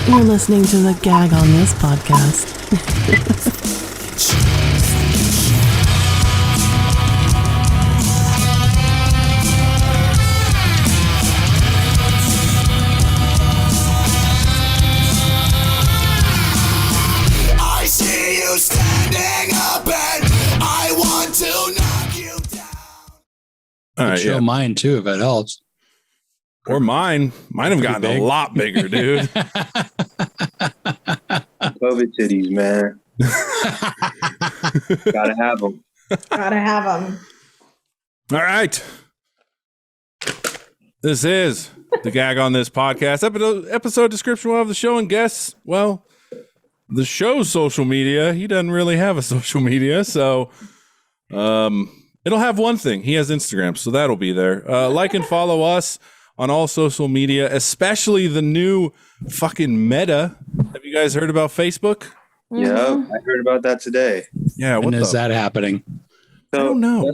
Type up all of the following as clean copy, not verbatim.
You're listening to the Gag On This podcast. I see you standing up and I want to knock you down. All right, show mine too, if it helps. Or mine. Mine have gotten a lot bigger, dude. COVID titties, man. Gotta have them. Gotta have them. All right. This is the Gag On This podcast. Episode description will have the show and guests. Well, the show's social media. He doesn't really have a social media, so it'll have one thing. He has Instagram, so that'll be there. Like and follow us on all social media, especially the new fucking Meta. Have you guys heard about Facebook? Yeah, I heard about that today. Yeah, When is that happening? So I don't know.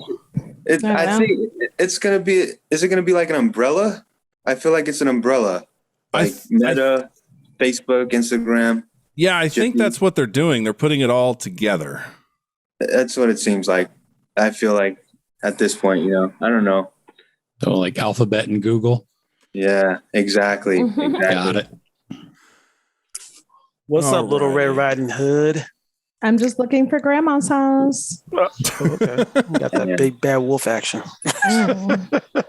I think it's gonna be. Is it gonna be like an umbrella? I feel like it's an umbrella, like Meta, Facebook, Instagram. Yeah, I think that's what they're doing. They're putting it all together. That's what it seems like. I feel like at this point, I don't know. So like Alphabet and Google. Yeah, exactly. Got it. What's up, Little Red Riding Hood? I'm just looking for grandma's house. Okay. Got that big bad wolf action. All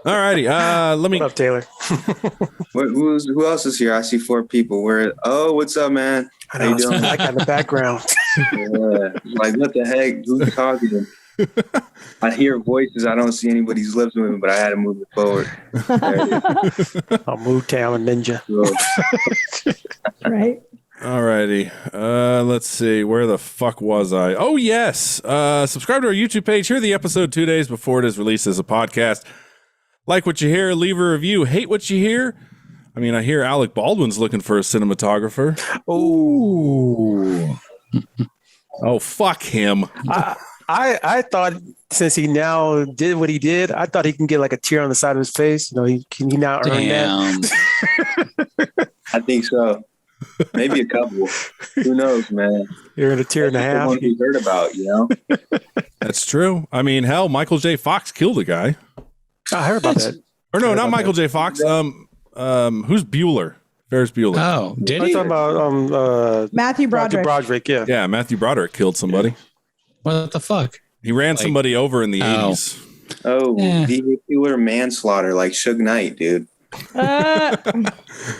righty. Let me. What up, Taylor? Who else is here? I see 4 people. What's up, man? I know, it's like in the background. Yeah. Like, what the heck? Who's talking? I hear voices. I don't see anybody's lips moving, but I had to move it forward. I'll move town ninja. Right. Alrighty. Let's see. Where the fuck was I? Oh, yes. Subscribe to our YouTube page. Hear the episode 2 days before it is released as a podcast. Like what you hear, leave a review. Hate what you hear? I mean, I hear Alec Baldwin's looking for a cinematographer. Ooh. Oh, fuck him. I thought since he now did what he did, I thought he can get like a tear on the side of his face. He now earn that. I think so. Maybe a couple. Who knows, man? You're in a tear and a half. The one we heard about, That's true. I mean, hell, Michael J. Fox killed a guy. I heard about that. Or no, not Michael J. Fox. Who's Bueller? Ferris Bueller. Oh, did he? I'm talking about Matthew Broderick. Yeah. Yeah, Matthew Broderick killed somebody. What the fuck? He ran somebody over in the 80s. Oh, vehicular manslaughter like Suge Knight, dude.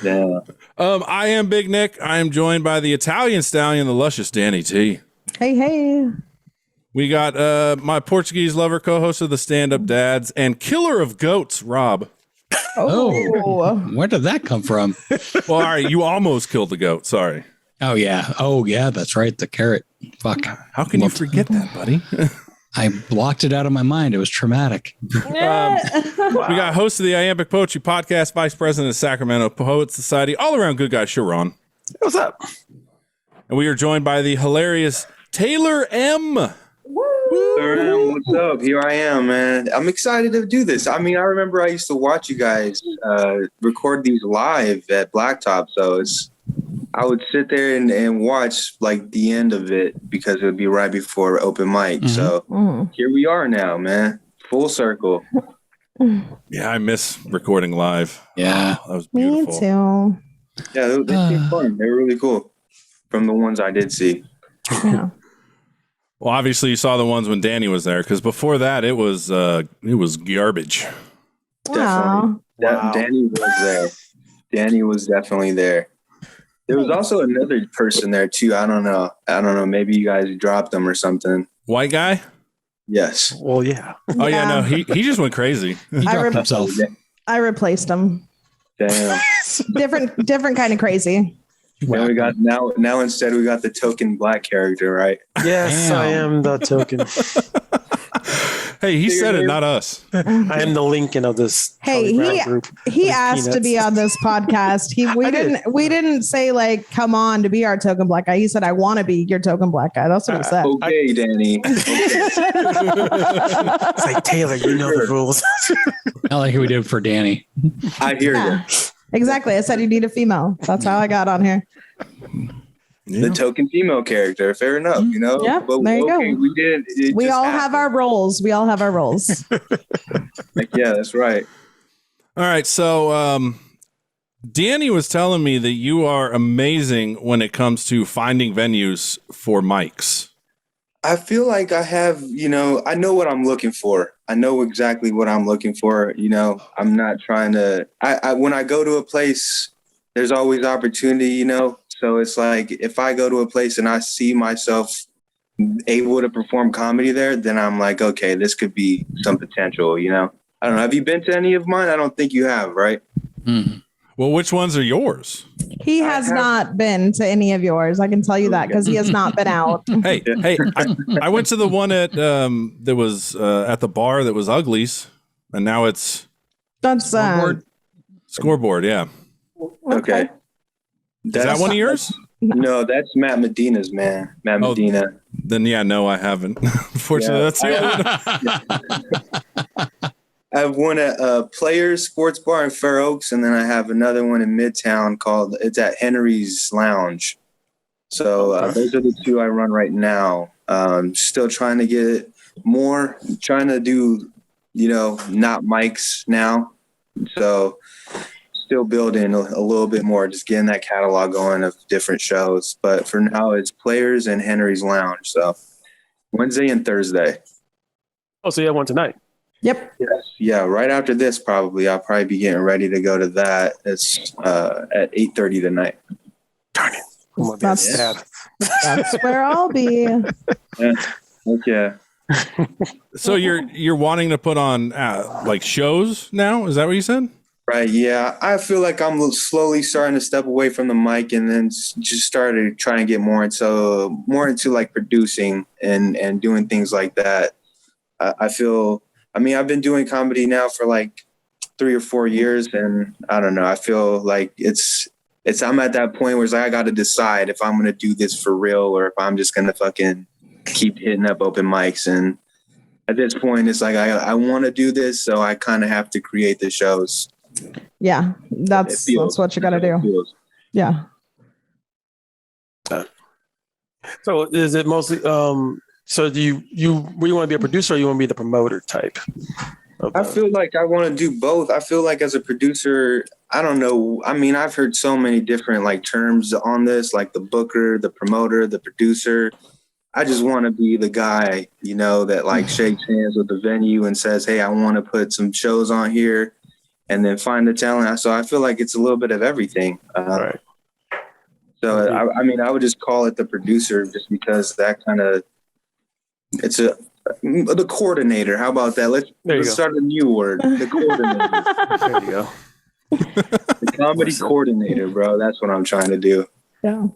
Yeah. I am Big Nick. I am joined by the Italian stallion, the luscious Danny T. Hey. We got my Portuguese lover, co-host of the Stand Up Dads, and killer of goats, Rob. Oh, where did that come from? Well, all right, you almost killed the goat. Sorry. Oh, yeah, that's right. The carrot. Fuck. How can you forget that, buddy? I blocked it out of my mind. It was traumatic. We got host of the Iambic Poetry Podcast, vice president of Sacramento Poets Society, all around good guy, CharRon. What's up? And we are joined by the hilarious Taylor M. What's up? Here I am, man. I'm excited to do this. I mean, I remember I used to watch you guys record these live at Blacktop, so I would sit there and watch like the end of it because it would be right before open mic. Mm-hmm. So here we are now, man. Full circle. Yeah, I miss recording live. Yeah. Oh, that was beautiful. Me too. Yeah, they were fun. They were really cool from the ones I did see. Yeah. Well, obviously you saw the ones when Danny was there, because before that it was garbage. Wow. Danny was there. Danny was definitely there. There was also another person there too. I don't know. Maybe you guys dropped them or something. White guy? Yes. Well, yeah. Oh yeah, no, he just went crazy. He dropped himself. I replaced him. Damn. different kind of crazy. Now we got now instead we got the token black character, right? Yes, Damn. I am the token. Hey, he said it, not us. I am the Lincoln of this. Hey, he asked to be on this podcast. We didn't say like, come on to be our token black guy. He said, I want to be your token black guy. That's what it said. Okay, Danny. Okay. It's like, Taylor, you know the rules. I like how we did for Danny. I hear you. Exactly. I said you need a female. That's how I got on here. The token female character. Fair enough, you know. Yeah, but, there you go. We did. We all have our roles. We all have our roles. Like, yeah, that's right. All right, so Danny was telling me that you are amazing when it comes to finding venues for mics. I feel like I have, you know, I know what I'm looking for. I know exactly what I'm looking for. You know, I'm not trying to. When I go to a place, there's always opportunity. You know. So it's like if I go to a place and I see myself able to perform comedy there, then I'm like, okay, this could be some potential, you know? I don't know. Have you been to any of mine? I don't think you have, right? Mm. Well, which ones are yours? He has not been to any of yours. I can tell you that because he has not been out. Hey, I went to the one at that was at the bar that was Uglies, and now it's That's Scoreboard. Yeah. Okay. Is that one of yours? No, that's Matt Medina's, man. Matt Medina. Then yeah, no, I haven't. Unfortunately, that's the other one. I have one at Players Sports Bar in Fair Oaks, and then I have another one in Midtown it's at Henry's Lounge. So those are the two I run right now. Still trying to get more, trying to do, you know, not mics now. So still building a little bit more, just getting that catalog going of different shows. But for now, it's Players and Henry's Lounge. So Wednesday and Thursday. Oh, so you have one tonight? Yep. Yes. Yeah, right after this, probably. I'll probably be getting ready to go to that. It's at 8:30 tonight. Darn it. I'm gonna be sad. That's where I'll be. Yeah. Okay. So you're wanting to put on like shows now? Is that what you said? Right. Yeah. I feel like I'm slowly starting to step away from the mic and then just started trying to get more into like producing and doing things like that. I've been doing comedy now for like 3 or 4 years, and I don't know. I feel like I'm at that point where it's like I got to decide if I'm going to do this for real or if I'm just going to fucking keep hitting up open mics. And at this point, it's like I want to do this, so I kind of have to create the shows. Yeah, that's what you got to do. Yeah. So is it mostly? So do you want to be a producer or you want to be the promoter type? I feel like I want to do both. I feel like as a producer, I don't know. I mean, I've heard so many different like terms on this, like the booker, the promoter, the producer. I just want to be the guy, you know, that like shakes hands with the venue and says, hey, I want to put some shows on here and then find the talent. So I feel like it's a little bit of everything. Right. So, I would just call it the producer just because that kind of, it's the coordinator. How about that? Let's start a new word. The coordinator. There you go. The comedy coordinator, bro. That's what I'm trying to do. Yeah.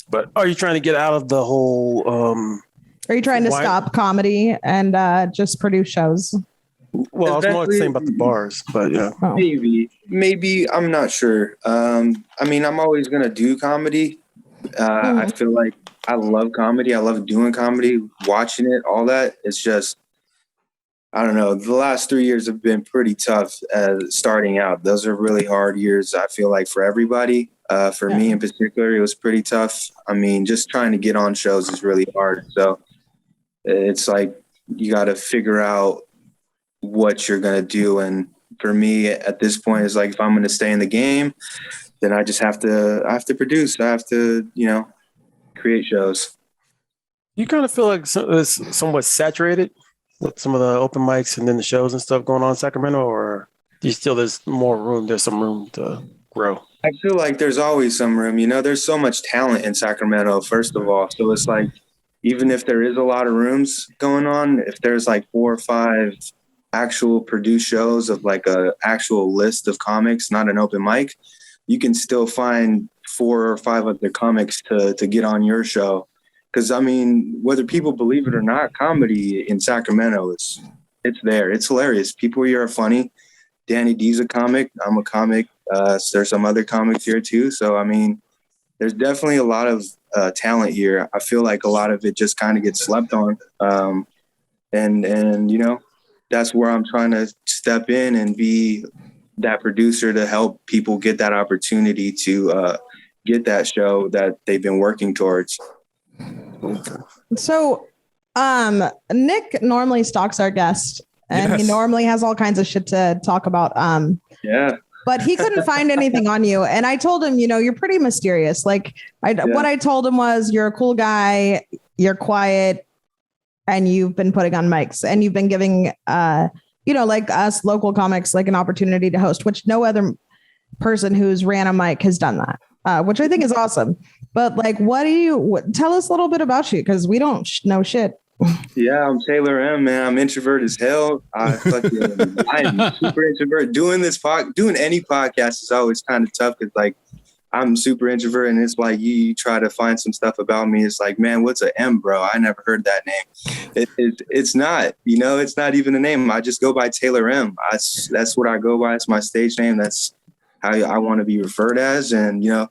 But are you trying to get out of the whole? Are you trying to stop comedy and just produce shows? Well, I was more saying about the bars, but yeah. Oh. Maybe I'm not sure. I'm always gonna do comedy. I feel like I love comedy. I love doing comedy, watching it, all that. It's just, I don't know. The last 3 years have been pretty tough starting out. Those are really hard years, I feel like, for everybody. For me in particular, it was pretty tough. I mean, just trying to get on shows is really hard. So it's like you got to figure out what you're going to do. And for me at this point, it's like if I'm going to stay in the game, then I just have to produce. I have to, you know, create shows. You kind of feel like it's somewhat saturated with some of the open mics and then the shows and stuff going on in Sacramento, or do you still there's some room to grow? I feel like there's always some room. You know, there's so much talent in Sacramento, first of all. So it's like, even if there is a lot of rooms going on, if there's like 4 or 5 actual produced shows of like a actual list of comics, not an open mic, you can still find 4 or 5 other comics to get on your show. Because, I mean, whether people believe it or not, comedy in Sacramento, it's there. It's hilarious. People here are funny. Danny D's a comic. I'm a comic. There's some other comics here too. So, I mean, there's definitely a lot of talent here. I feel like a lot of it just kind of gets slept on. And you know, that's where I'm trying to step in and be that producer to help people get that opportunity to get that show that they've been working towards. So, Nick normally stalks our guest, and he normally has all kinds of shit to talk about. Yeah. But he couldn't find anything on you. And I told him, you're pretty mysterious. Like what I told him was, you're a cool guy, you're quiet, and you've been putting on mics, and you've been giving, like us local comics, like an opportunity to host, which no other person who's ran a mic has done that, which I think is awesome. But like, tell us a little bit about you, because we don't know shit. Yeah, I'm Taylor M, man. I'm introvert as hell. I'm super introvert. Doing any podcast is always kind of tough, because like I'm super introvert, and it's like you try to find some stuff about me. It's like, man, what's a M, bro? I never heard that name. It's not, it's not even a name. I just go by Taylor M. That's what I go by. It's my stage name. That's how I want to be referred as. And but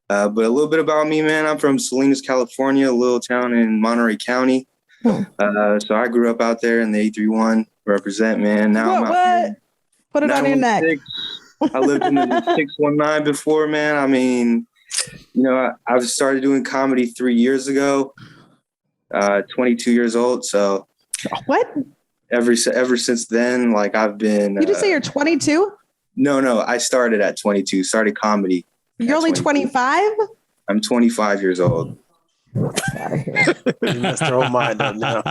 a little bit about me, man. I'm from Salinas, California, a little town in Monterey County. So I grew up out there in the 831, represent, man. Now I'm out here. Put it on your neck. I lived in the 619 before, man. I mean, I started doing comedy 3 years ago, 22 years old. So what? Ever since then, like I've been. You just say you're 22? No. I started at 22, started comedy. You're only 25? I'm 25 years old. You messed her whole mind up now.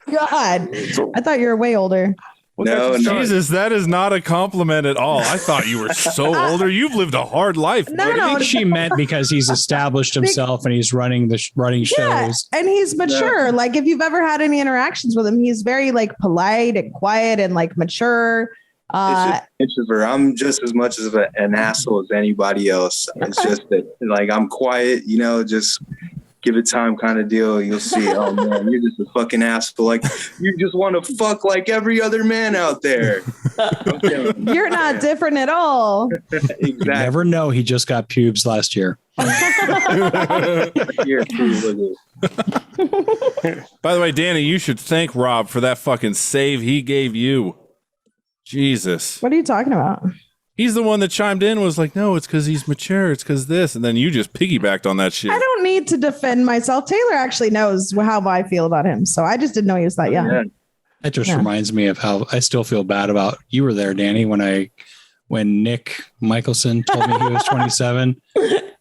God, I thought you were way older. No, Jesus, that is not a compliment at all. I thought you were so older. You've lived a hard life. I think she meant because he's established himself and he's running shows. And he's mature. Yeah. Like if you've ever had any interactions with him, he's very like polite and quiet and like mature. Introvert. I'm just as much of an asshole as anybody else. It's just that, like, I'm quiet, just give it time kind of deal. You'll see, oh man, you're just a fucking asshole. Like, you just want to fuck like every other man out there. You're not different at all. Exactly. You never know. He just got pubes last year. By the way, Danny, you should thank Rob for that fucking save he gave you. Jesus. What are you talking about? He's the one that chimed in, was like, no, it's because he's mature. It's because this. And then you just piggybacked on that shit. I don't need to defend myself. Taylor actually knows how I feel about him. So I just didn't know he was that young. Yeah. That just reminds me of how I still feel bad about, you were there, Danny, when Nick Michelson told me he was 27.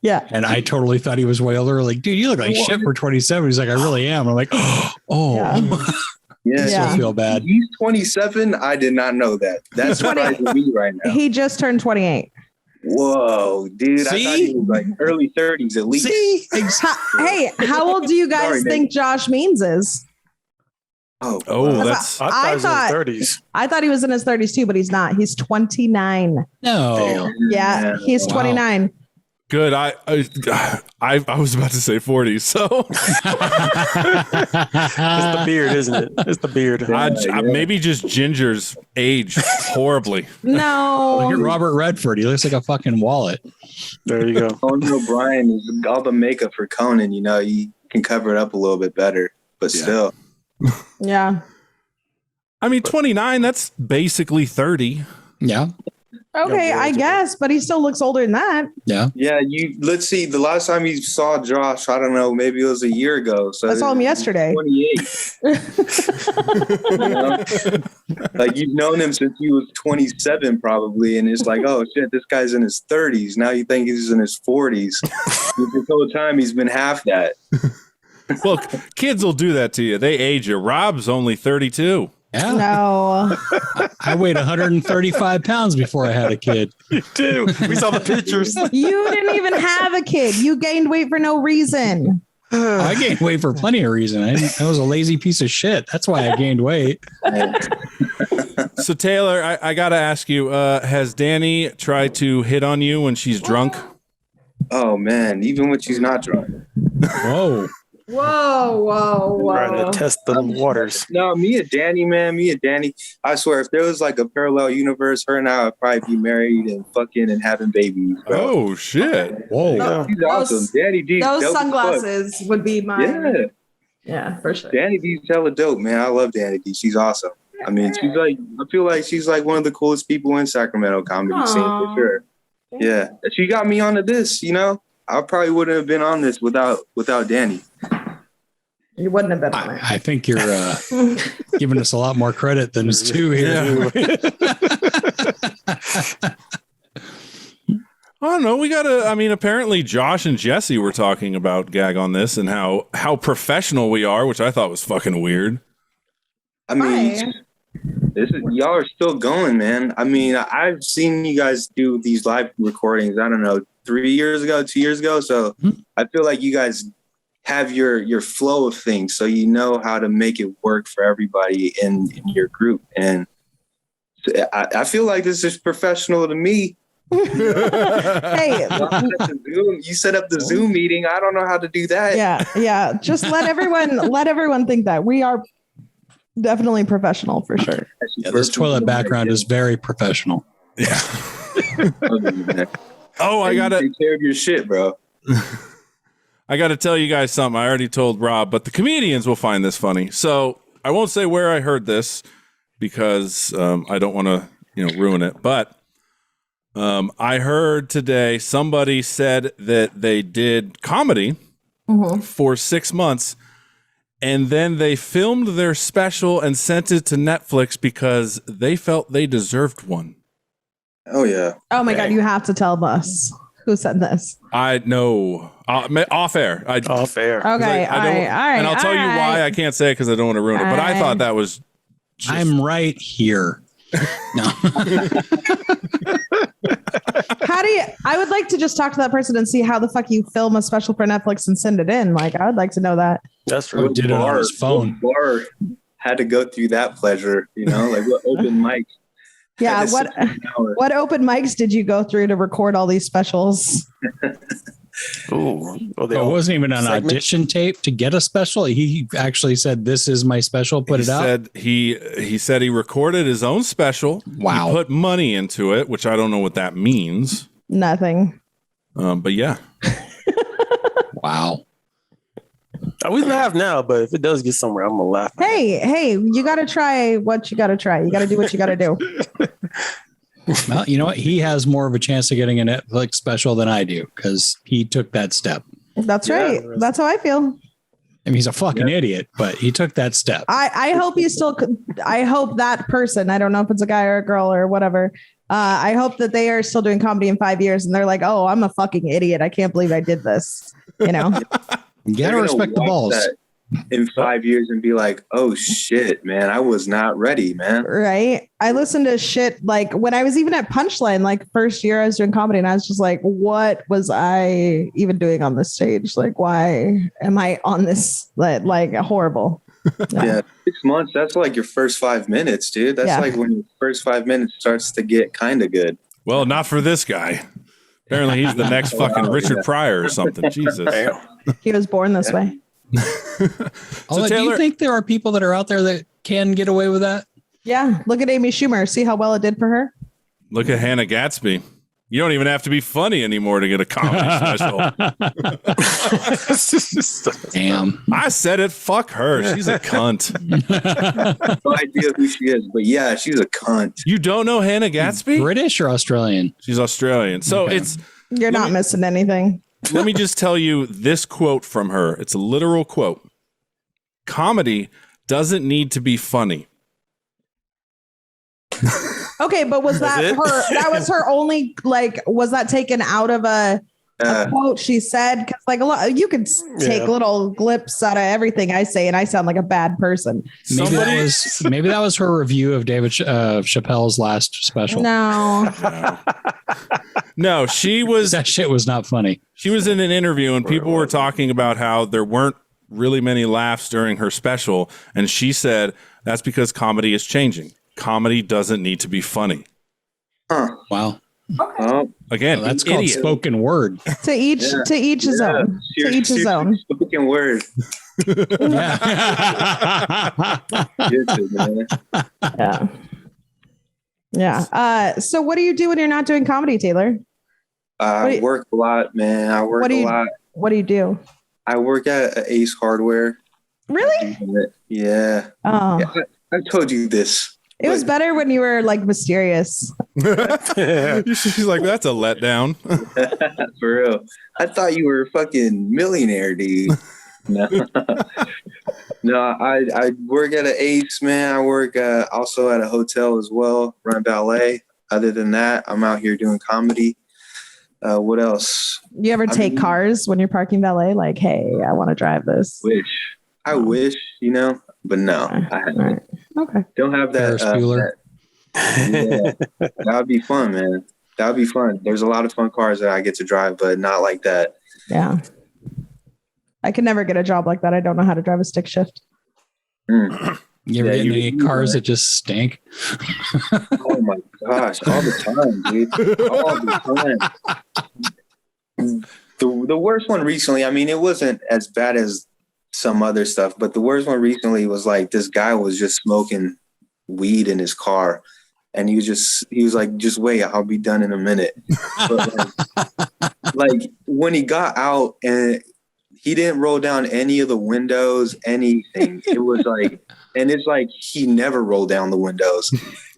Yeah. And I totally thought he was way older. Like, dude, you look like shit for 27. He's like, I really am. I'm like, oh. Yeah. Yeah, I still feel bad. He's 27. I did not know that. That's surprising me right now. He just turned 28. Whoa, dude! See? I thought he was like early 30s at least. See? Hey, how old do you guys think Josh Means is? I thought he was in his 30s too, but he's not. He's 29. No. Yeah, he's 29. Good. I was about to say 40. So it's the beard, isn't it? It's the beard. Maybe just Ginger's age horribly. No. Look at Robert Redford. He looks like a fucking wallet. There you go. Conan O'Brien is all the makeup for Conan. You can cover it up a little bit better, but still. Yeah. I mean, 29. That's basically 30. Yeah. Okay, I guess, but he still looks older than that. Yeah. Yeah, let's see. The last time you saw Josh, I don't know, maybe it was a year ago. So I saw him yesterday. 28. Like you've known him since he was 27 probably, and it's like, oh shit, this guy's in his 30s. Now you think he's in his 40s. This whole time he's been half that. Well, kids will do that to you. They age you. Rob's only 32. Yeah. No. I weighed 135 pounds before I had a kid. You do. We saw the pictures. You didn't even have a kid. You gained weight for no reason. I gained weight for plenty of reason. I was a lazy piece of shit. That's why I gained weight. So Taylor, I got to ask you, has Danny tried to hit on you when she's drunk? Oh man, even when she's not drunk. Whoa. Whoa. Trying to test the waters. No, me and Danny. I swear, if there was like a parallel universe, her and I would probably be married and fucking and having babies. Bro. Oh shit! Whoa, she's awesome. Danny D. Those sunglasses would be mine. Yeah, for sure. Danny D's hella dope, man. I love Danny D. She's awesome. I mean, I feel like she's like one of the coolest people in Sacramento comedy scene for sure. Yeah, she got me onto this. You know, I probably wouldn't have been on this without Danny. You wouldn't have been on it. I think you're giving us a lot more credit than is due here. I don't know. We gotta. I mean, apparently Josh and Jesse were talking about Gag on This and how professional we are, which I thought was fucking weird. I mean, y'all are still going, man. I mean, I've seen you guys do these live recordings. I don't know, 3 years ago, 2 years ago. So I feel like you guys have your flow of things, so you know how to make it work for everybody in your group. And I feel like this is professional to me. Hey, you set up the Zoom meeting. I don't know how to do that. yeah. Just let everyone think that we are definitely professional for sure. Yeah, this toilet background is very professional. Yeah. Oh, I gotta take care of your shit, bro. I gotta tell you guys something. I already told Rob, but the comedians will find this funny. So I won't say where I heard this because I don't want to ruin it. But I heard today somebody said that they did comedy for 6 months. And then they filmed their special and sent it to Netflix because they felt they deserved one. Oh, yeah. Oh, my God. You have to tell us who said this. I know. Off air. Off air. Okay. All right. And I'll tell you why I can't say it because I don't want to ruin it. But I thought that was I'm right here. No. I would like to just talk to that person and see how the fuck you film a special for Netflix and send it in. Like, I would like to know that. That's true. Did it on his phone. Bar had to go through that pleasure, like what open mic. Yeah. What open mics did you go through to record all these specials? Ooh, it wasn't even an audition tape to get a special. He actually said, "This is my special." Put it out. He said he recorded his own special. Wow. He put money into it, which I don't know what that means. Nothing. But yeah. Wow. I always laugh now, but if it does get somewhere, I'm gonna laugh. Hey, you got to try what you got to try. You got to do what you got to do. Well, you know what? He has more of a chance of getting a Netflix special than I do because he took that step. That's right. That's how I feel. I mean, he's a fucking idiot, but he took that step. I hope I hope that person, I don't know if it's a guy or a girl or whatever. I hope that they are still doing comedy in 5 years and they're like, oh, I'm a fucking idiot. I can't believe I did this. You gotta respect the balls. In 5 years and be like, oh shit, man, I was not ready, man. Right. I listened to shit like when I was even at Punchline, like first year I was doing comedy and I was just like, what was I even doing on this stage? Like, why am I on this? Like horrible. Yeah. 6 months. That's like your first 5 minutes, dude. That's like when your first 5 minutes starts to get kind of good. Well, not for this guy. Apparently he's the next fucking Richard Pryor or something. Jesus. He was born this way. So do you think there are people that are out there that can get away with that? Yeah. Look at Amy Schumer. See how well it did for her? Look at Hannah Gatsby. You don't even have to be funny anymore to get a comedy special. Damn. I said it. Fuck her. She's a cunt. No idea who she is, but yeah, she's a cunt. You don't know Hannah Gatsby? British or Australian? She's Australian. So You're not missing anything. Let me just tell you this quote from her. It's a literal quote. Comedy doesn't need to be funny. Okay, but was that her? That was her only, like, was that taken out of a quote she said? Because like a lot, you could take little glips out of everything I say, and I sound like a bad person. Maybe that was her review of David Chappelle's last special. No, she was. That shit was not funny. She was in an interview, and people were talking about how there weren't really many laughs during her special, and she said that's because comedy is changing. Comedy doesn't need to be funny. Wow. Again, that's called spoken word. To each his own. To each his own. Spoken word. Yeah. So what do you do when you're not doing comedy, Taylor? I work a lot, man. I work a lot. What do you do? I work at Ace Hardware. Really? Yeah. Oh. Yeah, I told you this. It was better when you were like mysterious. She's like, that's a letdown. For real. I thought you were a fucking millionaire, dude. No, no. I work at an Ace, man. I work also at a hotel as well, run ballet. Other than that, I'm out here doing comedy. What else? You ever take cars when you're parking valet? Like, hey, I want to drive this. I wish, you know, but no, I haven't. Right. Okay. Don't have that. Ferris Bueller. Yeah, that would be fun, man. That would be fun. There's a lot of fun cars that I get to drive, but not like that. Yeah. I could never get a job like that. I don't know how to drive a stick shift. Mm. You ever get in any cars that just stink? Oh my gosh, all the time, dude. All the time. The worst one recently, I mean, it wasn't as bad as some other stuff, but the worst one recently was like this guy was just smoking weed in his car. And he was like, just wait, I'll be done in a minute. But like when he got out and he didn't roll down any of the windows, anything. It was like, and it's like he never rolled down the windows,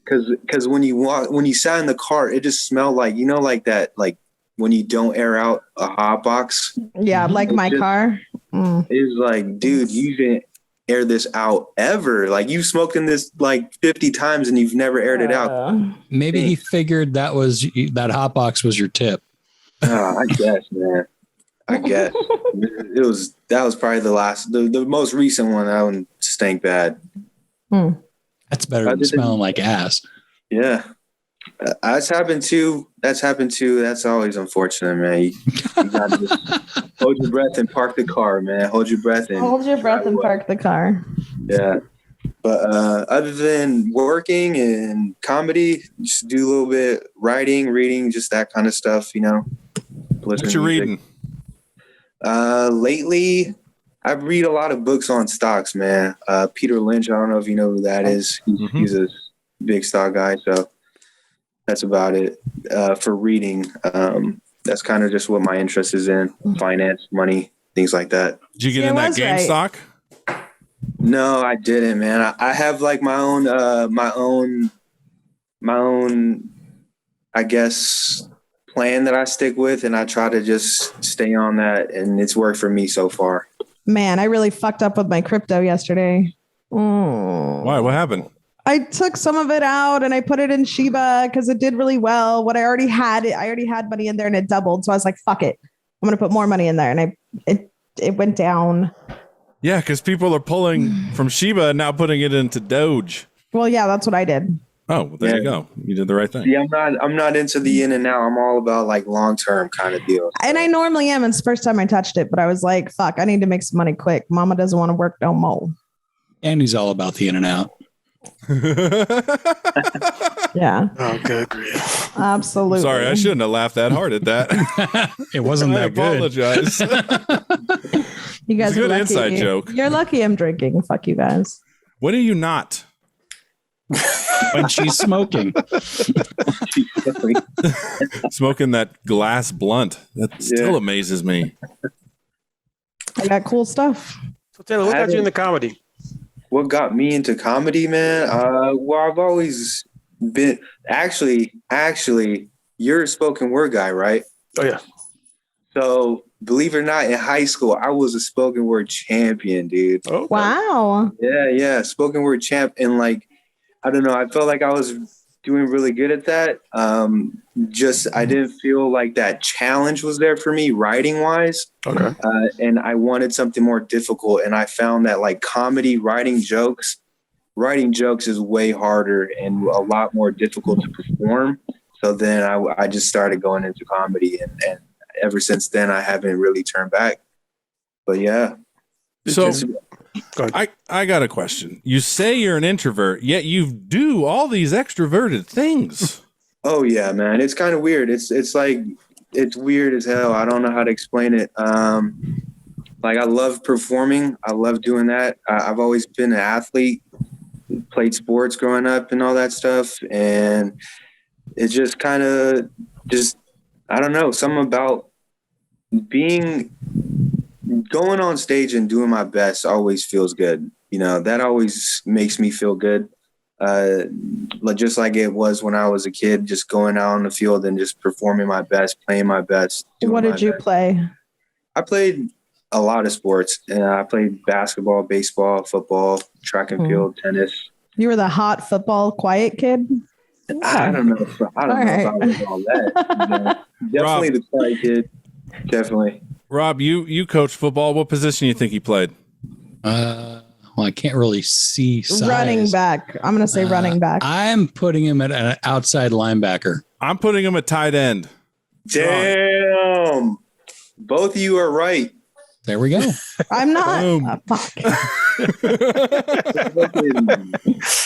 because when you sat in the car, it just smelled like, you know, like that, like when you don't air out a hot box. Yeah, like my car. It's like, dude, you didn't air this out ever. Like you've smoked in this like 50 times and you've never aired it out. Maybe he figured that hot box was your tip. I guess, man. I guess that was probably the most recent one. That one stank bad. That's better than smelling like ass. Yeah, that's happened too. That's always unfortunate, man. You gotta just hold your breath and park the car, man. Hold your breath and park the car. Yeah, but other than working and comedy, just do a little bit writing, reading, just that kind of stuff. You know. What you reading? Lately, I read a lot of books on stocks, man. Peter Lynch, I don't know if you know who that is. He's a big stock guy, so that's about it for reading. That's kind of just what my interest is in: finance, money, things like that. Did you get in that GameStop? No, I didn't, man. I have like my own, I guess, plan that I stick with, and I try to just stay on that, and it's worked for me so far. Man, I really fucked up with my crypto yesterday. Why? What happened? I took some of it out and I put it in Shiba because it did really well. What I already had money in there and it doubled. So I was like, fuck it. I'm going to put more money in there. And it went down. Yeah, because people are pulling from Shiba and now putting it into Doge. Well, yeah, that's what I did. Oh, well, there you go. You did the right thing. Yeah, I'm not into the in and out. I'm all about like long-term kind of deal. And I normally am. It's the first time I touched it, but I was like, fuck, I need to make some money quick. Mama doesn't want to work no more. And he's all about the in and out. Yeah. Oh, good grief. Absolutely. Sorry, I shouldn't have laughed that hard at that. It wasn't that good. I apologize. You guys It's a are good lucky. inside joke. You're lucky I'm drinking. Fuck you guys. When are you not? When she's smoking. Smoking that glass blunt. That still amazes me. I got cool stuff. So Taylor, what got you into comedy? What got me into comedy, man? Well, I've always been actually, you're a spoken word guy, right? Oh yeah. So believe it or not, in high school, I was a spoken word champion, dude. Oh, Wow. Yeah, spoken word champ. And like, I don't know, I felt like I was doing really good at that. I didn't feel like that challenge was there for me writing wise. Okay. And I wanted something more difficult. And I found that like comedy, writing jokes is way harder and a lot more difficult to perform. So then I just started going into comedy, and ever since then I haven't really turned back. But yeah. So I got a question. You say you're an introvert, yet you do all these extroverted things. Oh yeah, man. It's kind of weird. It's like, it's weird as hell. I don't know how to explain it. Like I love performing. I love doing that. I've always been an athlete, played sports growing up and all that stuff. And it's just kind of I don't know, something about going on stage and doing my best always feels good. You know, that always makes me feel good. just like it was when I was a kid, just going out on the field and just performing my best, playing my best. What did you play? I played a lot of sports. I played basketball, baseball, football, track and field, tennis. You were the hot football quiet kid? I don't know. If I was all that. Definitely the quiet kid. Definitely. Rob, you coached football. What position do you think he played? Well, I can't really see size. Running back. I'm going to say running back. I'm putting him at an outside linebacker. I'm putting him at tight end. Damn. Both of you are right. There we go. I'm not. Fuck.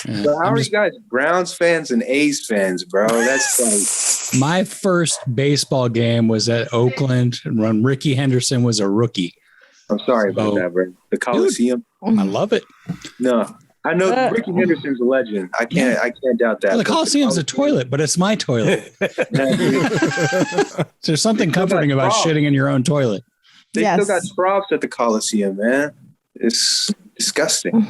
So how are you guys Browns fans and A's fans, bro? That's like My first baseball game was at Oakland when Ricky Henderson was a rookie. I'm sorry about that, bro. The Coliseum. I love it. No. I know Ricky Henderson's a legend. I can't doubt that. Well, the Coliseum's a toilet, but it's my toilet. There's something comforting about shitting in your own toilet. They still got troughs at the Coliseum, man. It's disgusting.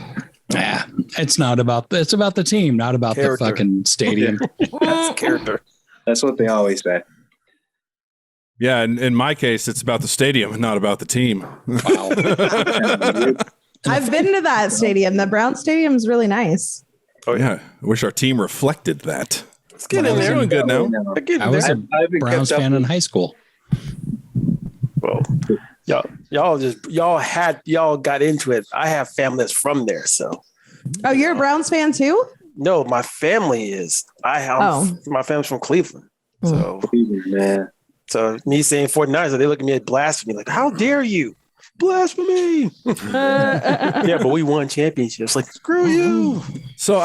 Yeah, it's about the team, not about the fucking stadium. That's character. That's what they always say. Yeah, in my case, it's about the stadium, not about the team. Wow. I've been to that stadium. The Brown Stadium is really nice. Oh yeah, I wish our team reflected that. Let's get in there. Doing good now. I was a Browns fan in high school. Well, y'all got into it. I have family that's from there, so. Oh, you're a Browns fan too? No, my family is. My family's from Cleveland. So, man. So me saying 49ers, they look at me at blasphemy, like, how dare you? Blasphemy. Yeah, but we won championships. Like, screw you. So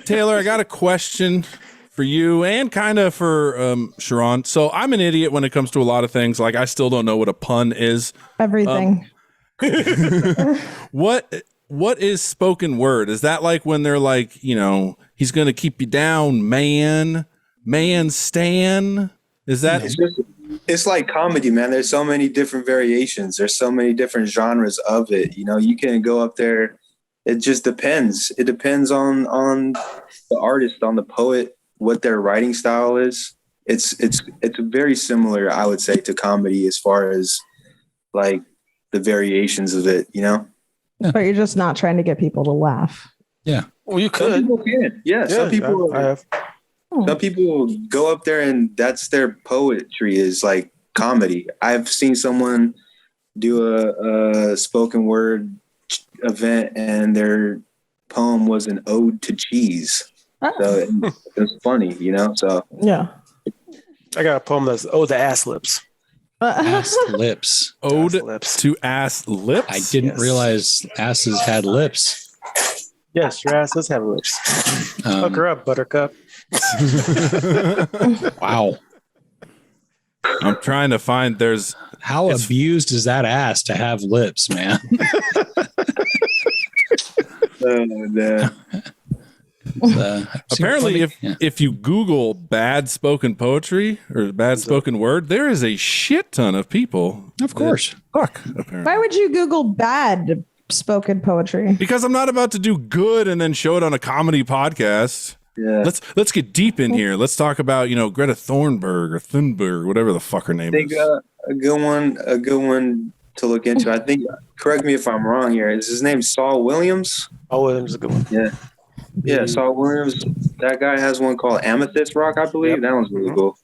Taylor, I got a question for you and kind of for CharRon. So I'm an idiot when it comes to a lot of things. Like I still don't know what a pun is. Everything. What is spoken word? Is that like when they're like, he's going to keep you down, man Stan? Is that? It's like comedy, man. There's so many different variations. There's so many different genres of it. You can go up there. It just depends. It depends on the artist, on the poet, what their writing style is. It's very similar, I would say, to comedy as far as like the variations of it, But you're just not trying to get people to laugh. Yeah. Well, you could. Some people can. Yeah, some people. I have. Some people go up there and that's their poetry is like comedy. I've seen someone do a spoken word event and their poem was an ode to cheese. So it was funny, so. Yeah. I got a poem that's ode to ass lips. Ass lips. Ode Ass lips. to ass lips? I didn't realize asses had lips. Yes, your ass does have lips. Hook her up, buttercup. Wow. I'm trying to find how abused is that ass to have lips, man? Apparently if you Google bad spoken poetry or bad spoken word, there is a shit ton of people. Of course. Apparently. Why would you Google bad spoken poetry? Because I'm not about to do good and then show it on a comedy podcast. Yeah. Let's get deep in here. Let's talk about, Greta Thunberg or Thunberg, whatever the fuck her name is. A good one to look into. I think, correct me if I'm wrong here. Is his name Saul Williams? Saul Williams is a good one. Yeah. Yeah, Saul Williams. That guy has one called Amethyst Rock, I believe. Yep. That one's really cool.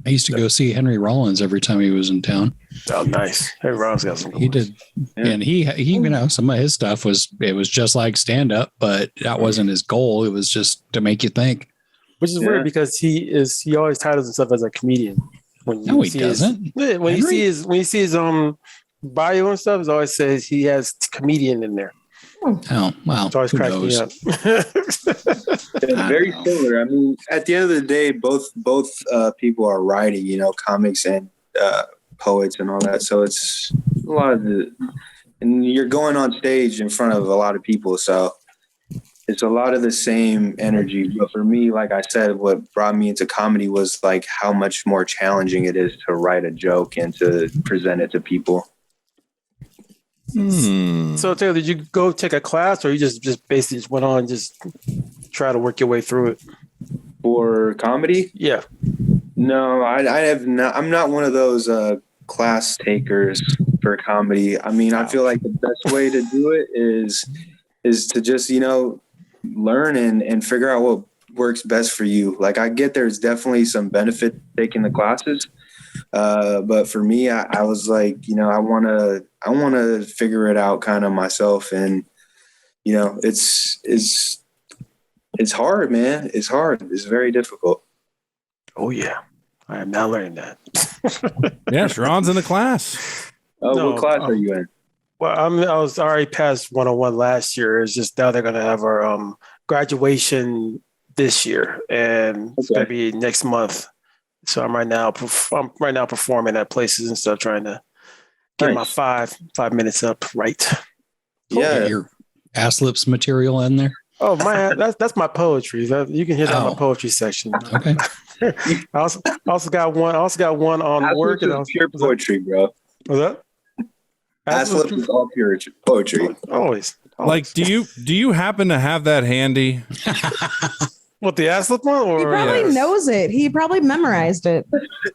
I used to go see Henry Rollins every time he was in town. Oh, nice. Henry Rollins got some good He ones. did. Yeah. And he some of his stuff was just like stand up, but that wasn't his goal. It was just to make you think. Which is weird because he always titles himself as a comedian. No, he doesn't. When you see his bio and stuff, it always says he has comedian in there. Oh, wow. It's always cracking me up. Very similar. I mean, at the end of the day, both people are writing, comics and poets and all that. So it's a lot of and you're going on stage in front of a lot of people. So it's a lot of the same energy. But for me, like I said, what brought me into comedy was like how much more challenging it is to write a joke and to present it to people. So Taylor, did you go take a class, or you just basically just went on just try to work your way through it? For comedy? Yeah. No, I have not. I'm not one of those class takers for comedy. I mean, I feel like the best way to do it is to just, learn and figure out what works best for you. Like, I get there's definitely some benefit taking the classes. But for me, I was like, I want to figure it out kind of myself. And, it's hard, man. It's hard. It's very difficult. Oh yeah. I am now learning that. Yeah, CharRon's in the class. Oh, No, what class are you in? Well, I was already past 101 last year. It's just now they're going to have our graduation this year, and it's going to be next month. So I'm right now performing at places and stuff, trying to get my 5 minutes up right. Yeah. Get your ass lips material in there. Oh, that's my poetry. You can hear that in my poetry section. Okay. I also got one on work. And pure poetry, bro. What's that? Aslip is all pure poetry. Always. Like, do you happen to have that handy? What, the Aslip one? Or He probably knows it. He probably memorized it.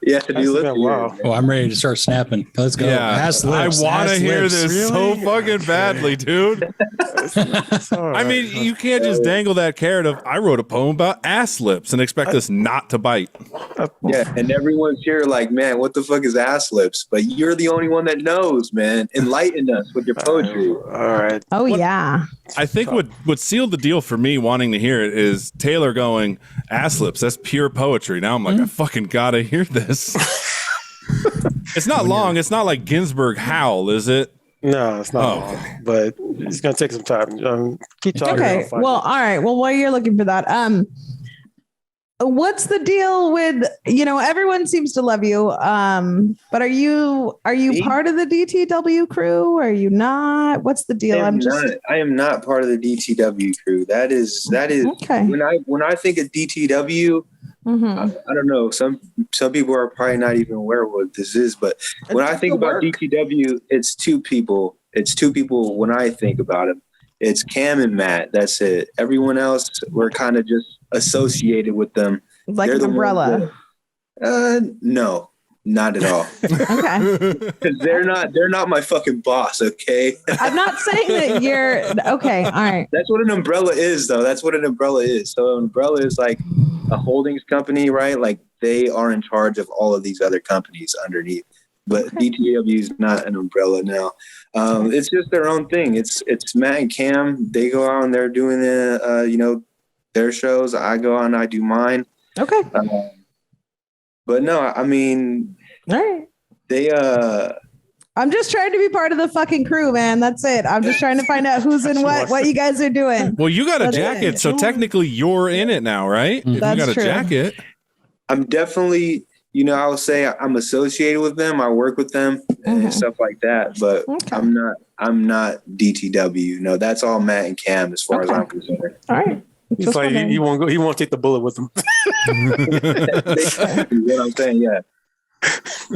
Yeah, to be listening. Wow. Oh, I'm ready to start snapping. Let's go. Yeah, Ass lips, I want to ass hear lips. this so fucking badly, dude. I mean, you can't just dangle that carrot of I wrote a poem about ass lips and expect us not to bite. Yeah, and everyone's here like, man, what the fuck is ass lips? But you're the only one that knows, man. Enlighten us with your poetry. All right. Oh, yeah. I think what sealed the deal for me wanting to hear it is Taylor going, ass lips, that's pure poetry. Now I'm like, I fucking gotta hear this. It's not long. It's not like Ginsberg Howl, is it? No, it's not long, but it's going to take some time. Keep talking. Okay. Well, all right. Well, while you're looking for that, what's the deal with, everyone seems to love you. But are you part of the DTW crew? Are you not? What's the deal? I am not part of the DTW crew. That is okay. When I think of DTW, I don't know. Some people are probably not even aware of what this is, but when I think about DTW, it's two people. It's two people when I think about it. It's Cam and Matt. That's it. Everyone else, we're kind of just associated with them. Like an umbrella. No, not at all. Okay. Because they're not my fucking boss. Okay. I'm not saying that you're okay. All right. That's what an umbrella is, though. That's what an umbrella is. So an umbrella is like a holdings company, right? Like they are in charge of all of these other companies underneath. But DTW is not an umbrella now. It's just their own thing. It's Matt and Cam. They go out and they're doing their shows. I go on, I do mine. Okay. But no, I mean, all right. They I'm just trying to be part of the fucking crew, man. That's it. I'm just trying to find out who's in what you guys are doing. Well, you got a jacket, so technically you're in it now, right? If That's you got a true. jacket. I'm definitely, I would say I'm associated with them. I work with them and stuff like that. But I'm not DTW. No, that's all Matt and Cam as far as I'm concerned. All right. He's like he won't go. He won't take the bullet with him. What I'm saying, yeah.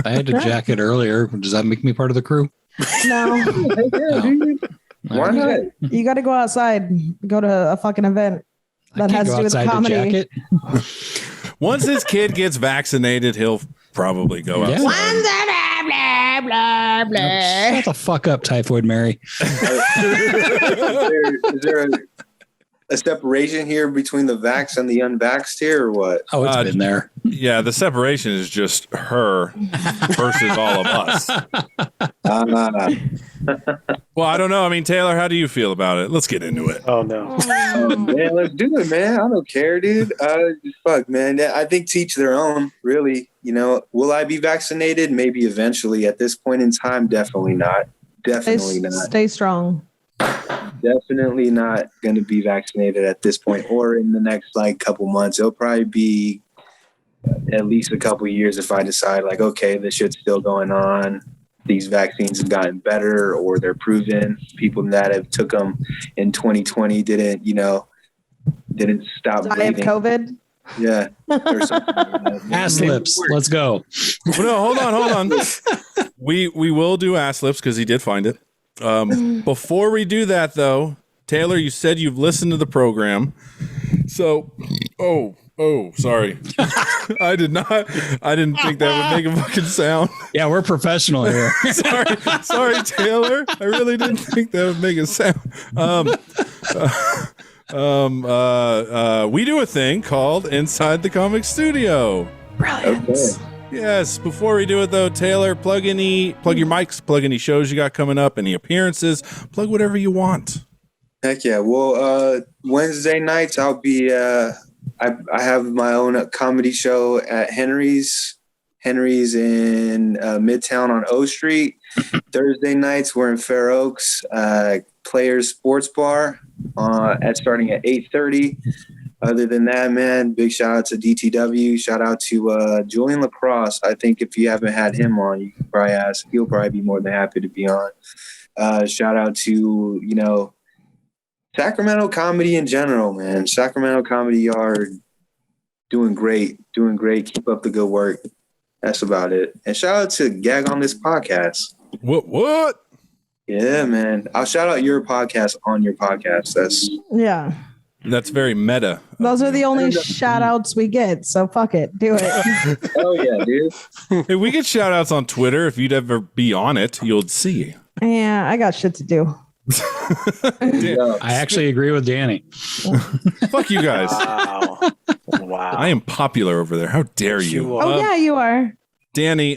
I had a jacket earlier. Does that make me part of the crew? No. Why not? You got to go outside. Go to a fucking event that has to do with comedy. Once this kid gets vaccinated, he'll probably go outside. Blah, blah, blah. Shut the fuck up, Typhoid Mary. Is there a separation here between the vax and the unvaxxed here, or what? Oh, it's been there. Yeah, the separation is just her versus all of us. Well, I don't know. I mean, Taylor, how do you feel about it? Let's get into it. Oh no, man, let's do it, man. I don't care, dude. Fuck, man. I think to each their own. Really, will I be vaccinated? Maybe eventually. At this point in time, definitely not. Definitely not. Stay strong. Definitely not going to be vaccinated at this point or in the next couple months. It'll probably be at least a couple years if I decide okay, this shit's still going on. These vaccines have gotten better or they're proven. People that have took them in 2020 didn't stop Die breathing. of COVID. Yeah. Or something like that. Ass lips. Let's go. Well, no, hold on. We will do ass lips because he did find it. Before we do that, though, Taylor, you said you've listened to the program. So, sorry. I didn't think that would make a fucking sound. Yeah, we're professional here. Sorry, Taylor. I really didn't think that would make a sound. We do a thing called Inside the Comic Studio. Brilliant. Okay. Yes. Before we do it, though, Taylor, plug your mics, plug any shows you got coming up, any appearances, plug whatever you want. Heck yeah. Well, Wednesday nights I'll be I have my own comedy show at Henry's in Midtown on O Street. Thursday nights we're in Fair Oaks, Players Sports Bar starting at 8:30. Other than that, man, big shout out to DTW. Shout out to Julian Lacrosse. I think if you haven't had him on, you can probably ask. He'll probably be more than happy to be on. Shout out to, Sacramento comedy in general, man. Sacramento comedy are doing great. Keep up the good work. That's about it. And shout out to Gag On This podcast. What? Yeah, man. I'll shout out your podcast on your podcast. That's very meta. Those are the only shout outs we get. So fuck it. Do it. Oh, yeah, dude. Hey, we get shout outs on Twitter. If you'd ever be on it, you'll see. Yeah, I got shit to do. I actually agree with Danny. Fuck you guys. Wow. I am popular over there. How dare you? Oh, yeah, you are. Danny,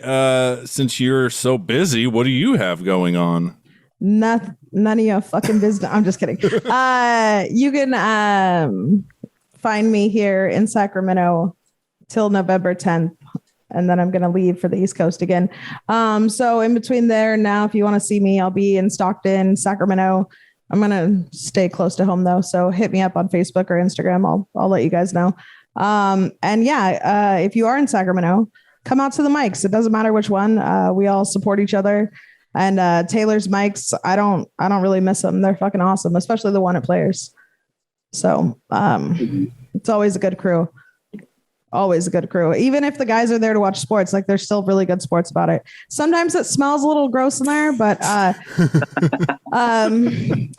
since you're so busy, what do you have going on? None of your fucking business. I'm just kidding. You can find me here in Sacramento till November 10th. And then I'm going to leave for the East Coast again. So in between there now, if you want to see me, I'll be in Stockton, Sacramento. I'm going to stay close to home though. So hit me up on Facebook or Instagram. I'll let you guys know. If you are in Sacramento, come out to the mics. It doesn't matter which one. We all support each other. And Taylor's mics, I don't really miss them. They're fucking awesome, especially the one at Players. So it's always a good crew. Always a good crew. Even if the guys are there to watch sports, like there's still really good sports about it. Sometimes it smells a little gross in there, but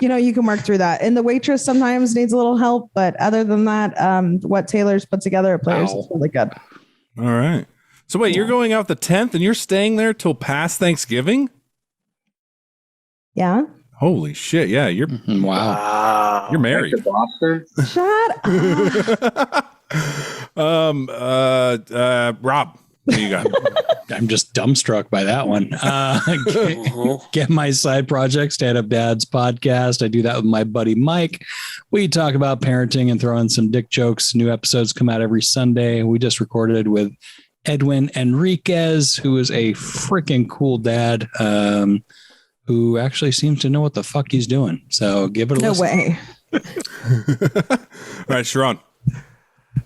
you can work through that. And the waitress sometimes needs a little help, but other than that, what Taylor's put together at Players is really good. All right. So wait, you're going out the 10th and you're staying there till past Thanksgiving? Yeah. Holy shit. Yeah. You're Wow. You're married. To Boston. Shut up. Rob, what do you got? I'm just dumbstruck by that one. Get my side project, Stand Up Dad's podcast. I do that with my buddy Mike. We talk about parenting and throw in some dick jokes. New episodes come out every Sunday. We just recorded with Edwin Enriquez, who is a freaking cool dad, who actually seems to know what the fuck he's doing. So give it a listen. No way. All right, CharRon.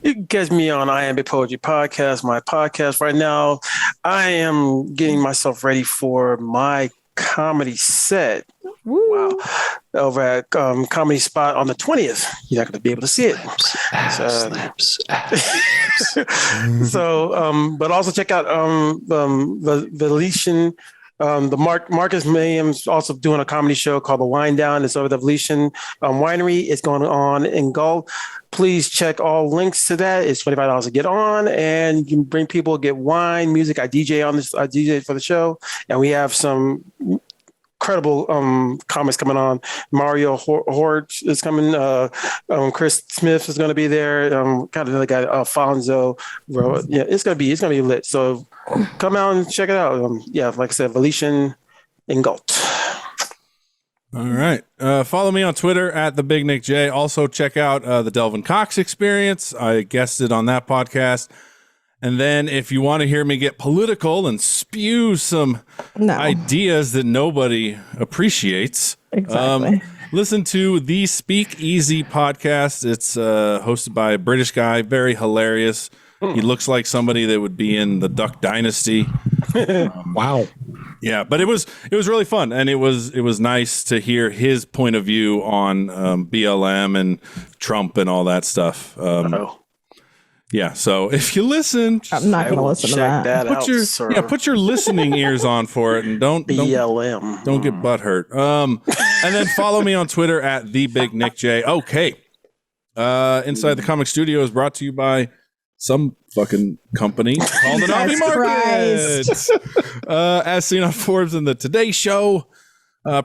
You can catch me on I Am Big Poetry Podcast, my podcast. Right now, I am getting myself ready for my comedy set. Woo. Wow. Over at Comedy Spot on the 20th. You're not going to be able to see it. But also check out the Venetian. Marcus Mayhem's also doing a comedy show called The Wine Down. It's over the Venetian Winery. It's going on in Gulf. Please check all links to that. It's $25 to get on, and you can bring people, get wine, music. I DJ for the show, and we have some incredible comics coming on. Mario Hort is coming. Chris Smith is going to be there. Kind of another guy, Alfonso. Yeah, it's gonna be lit. So come out and check it out. Like I said, Venetian in Galt. All right. Follow me on Twitter at the Big Nick J. Also check out the Delvin Cox Experience. I guested on that podcast. And then if you want to hear me get political and spew some ideas that nobody appreciates, listen to the Speak Easy podcast. It's hosted by a British guy, very hilarious. He looks like somebody that would be in the Duck Dynasty. Wow. Yeah, but it was really fun, and it was nice to hear his point of view on BLM and Trump and all that stuff. Yeah. So if you listen, I'm not going to listen to that. put your listening ears on for it, and don't get butthurt. And then follow me on Twitter at @TheBigNickJ. Okay. Inside the Comic Studio is brought to you by some fucking company called the Naughty Market. As seen on Forbes and the Today Show,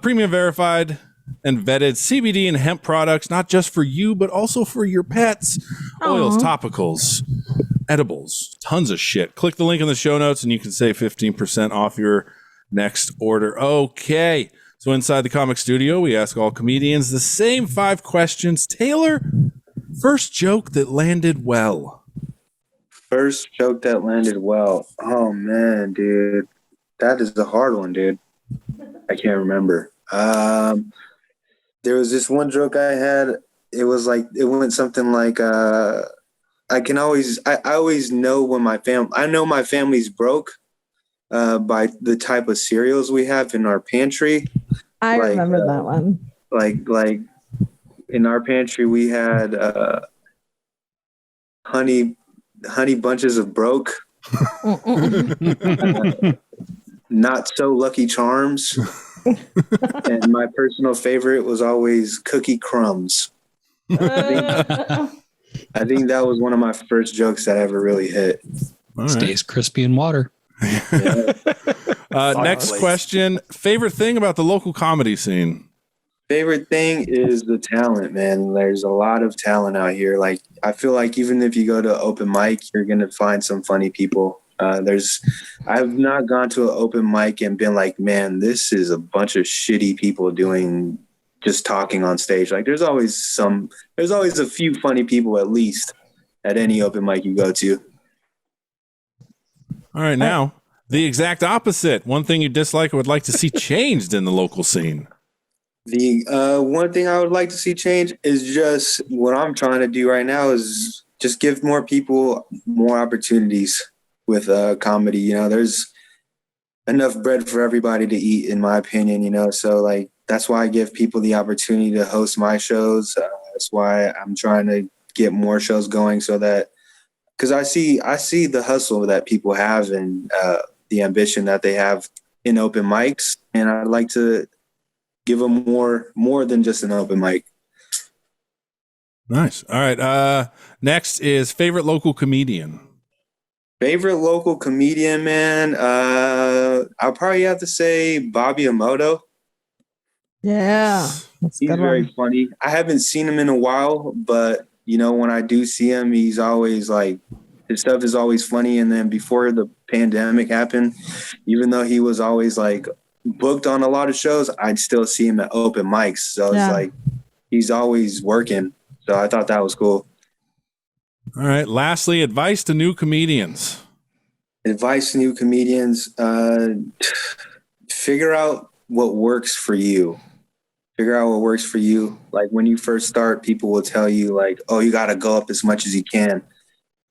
premium verified and vetted CBD and hemp products, not just for you, but also for your pets. Oils, topicals, edibles, tons of shit. Click the link in the show notes and you can save 15% off your next order. Okay. So inside the Comic Studio, we ask all comedians the same 5 questions. Taylor, first joke that landed well. First joke that landed well. Oh man, dude. That is the hard one, dude. I can't remember. There was this one joke I had. It was like, it went something like, I always know when I know my family's broke by the type of cereals we have in our pantry. I remember that one. Like in our pantry, we had honey bunches of broke, not so Lucky Charms. And my personal favorite was always Cookie Crumbs. I think that was one of my first jokes that ever really hit. Stays crispy in water. Next question. Favorite thing about the local comedy scene? Favorite thing is the talent, man. There's a lot of talent out here. Like, I feel like even if you go to open mic, you're going to find some funny people. I've not gone to an open mic and been like, man, this is a bunch of shitty people just talking on stage. Like, there's always a few funny people at least at any open mic you go to. All right, now the exact opposite. One thing you dislike or would like to see changed in the local scene. The one thing I would like to see change is just what I'm trying to do right now is just give more people more opportunities with comedy. You know, there's enough bread for everybody to eat, in my opinion, you know, so like that's why I give people the opportunity to host my shows. That's why I'm trying to get more shows going, so that, because I see the hustle that people have and the ambition that they have in open mics, and I'd like to give them more than just an open mic. Nice. All right. Next is favorite local comedian. Favorite local comedian, man. I'll probably have to say Bobby Emoto. Yeah. He's very funny. I haven't seen him in a while, but you know, when I do see him, he's always like, his stuff is always funny. And then before the pandemic happened, even though he was always like booked on a lot of shows, I'd still see him at open mics. So it's like, he's always working. So I thought that was cool. All right. Lastly, advice to new comedians. Advice to new comedians, figure out what works for you. Figure out what works for you. Like, when you first start, people will tell you like, oh, you got to go up as much as you can.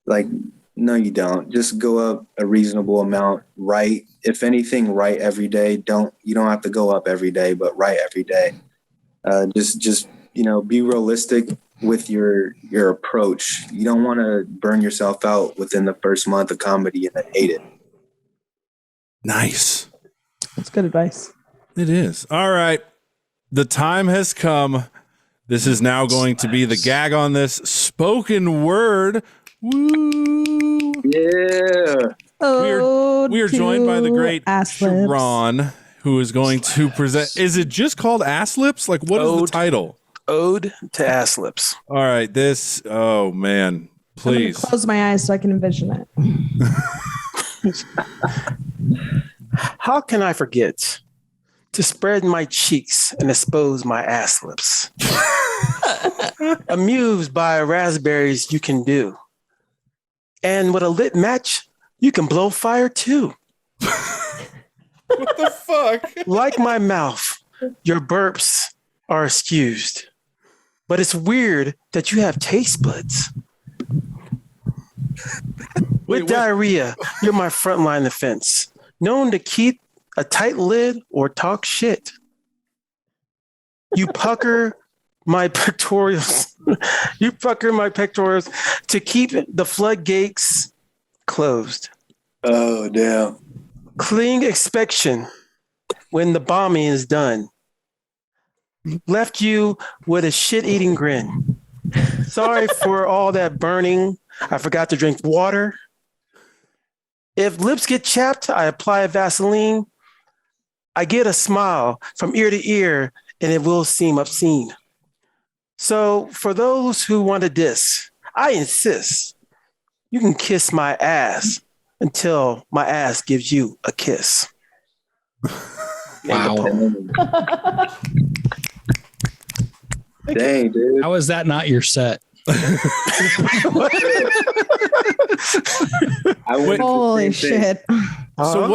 Like, no, you don't. Just go up a reasonable amount. Write, if anything, write every day. You don't have to go up every day, but write every day. Just, you know, be realistic with your approach. You don't want to burn yourself out within the first month of comedy and then hate it. Nice. That's good advice. It is. All right. The time has come. This is now going to be the Gag on This spoken word. Woo! Yeah. We are joined by the great CharRon, who is going to present. Is it just called Ass Lips? Like, what is the title? Ode to Ass Lips. All right. This. Oh man. Please close my eyes so I can envision it. How can I forget to spread my cheeks and expose my ass lips? Amused by raspberries you can do. And with a lit match, you can blow fire too. What the fuck? Like my mouth, your burps are excused. But it's weird that you have taste buds. With diarrhea, you're my frontline defense. Known to keep a tight lid or talk shit. You pucker my pectorals You pucker my pectorals to keep the floodgates closed. Oh, damn. Cling inspection when the bombing is done. Left you with a shit-eating grin. Sorry for all that burning. I forgot to drink water. If lips get chapped, I apply a Vaseline. I get a smile from ear to ear, and it will seem obscene. So for those who want to diss, I insist you can kiss my ass until my ass gives you a kiss. Wow. Dang, dude. How is that not your set? Holy shit. So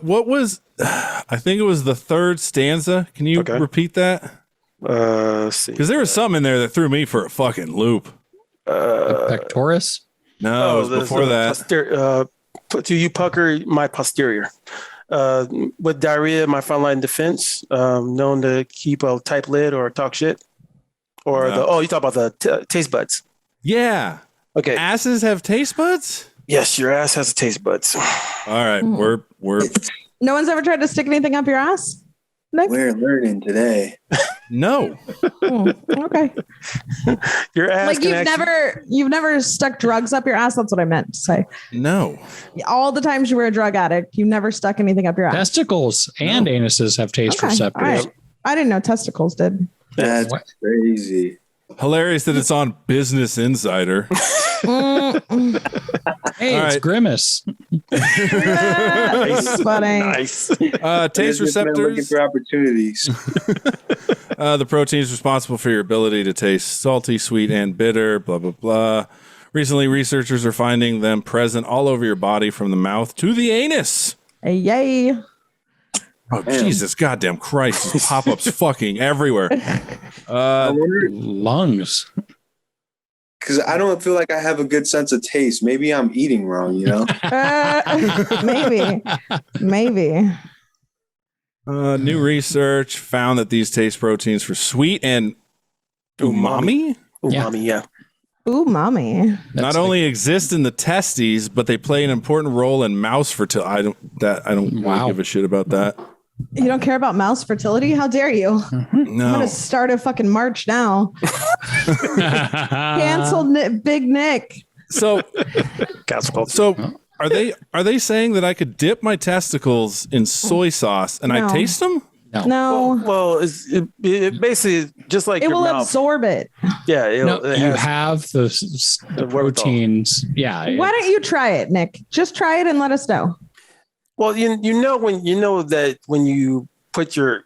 what was? I think it was the third stanza. Can you repeat that? Let's see. Because there was some in there that threw me for a fucking loop. The pectoris? No, it was before that. To you pucker my posterior. With diarrhea, my frontline defense, known to keep a tight lid or talk shit. Or you talk about the taste buds. Yeah. Okay. Asses have taste buds? Yes, your ass has taste buds. All right. We're No one's ever tried to stick anything up your ass, Nick? We're learning today. no. Okay. Your ass Like you've never stuck drugs up your ass. That's what I meant to say. No. All the times you were a drug addict, you never stuck anything up your ass. Testicles and anuses have taste receptors. All right. I didn't know testicles did. That's crazy. Hilarious that it's on Business Insider. Hey, All it's right. Grimace. That's funny. Nice. Taste receptors. Looking for opportunities. The protein is responsible for your ability to taste salty, sweet, and bitter, blah, blah, blah. Recently, researchers are finding them present all over your body from the mouth to the anus. Yay. Oh, Jesus, goddamn Christ. These pop-ups fucking everywhere. I wonder, Lungs. because I don't feel like I have a good sense of taste. Maybe I'm eating wrong, you know? Maybe. New research found that these taste proteins for sweet and umami Umami, yeah. Ooh, mommy. not only exist in the testes, but they play an important role in mouse fertility. I don't really give a shit about that. You don't care about mouse fertility? How dare you? No. I'm gonna start a fucking march now. Cancel Big Nick. So Cancel. are they saying that I could dip my testicles in soy sauce and I taste them? No. Well, it basically just like It your will mouth. absorb it. Yeah, You have the proteins. Yeah. Why don't you try it, Nick? Just try it and let us know. Well, you know that when you put your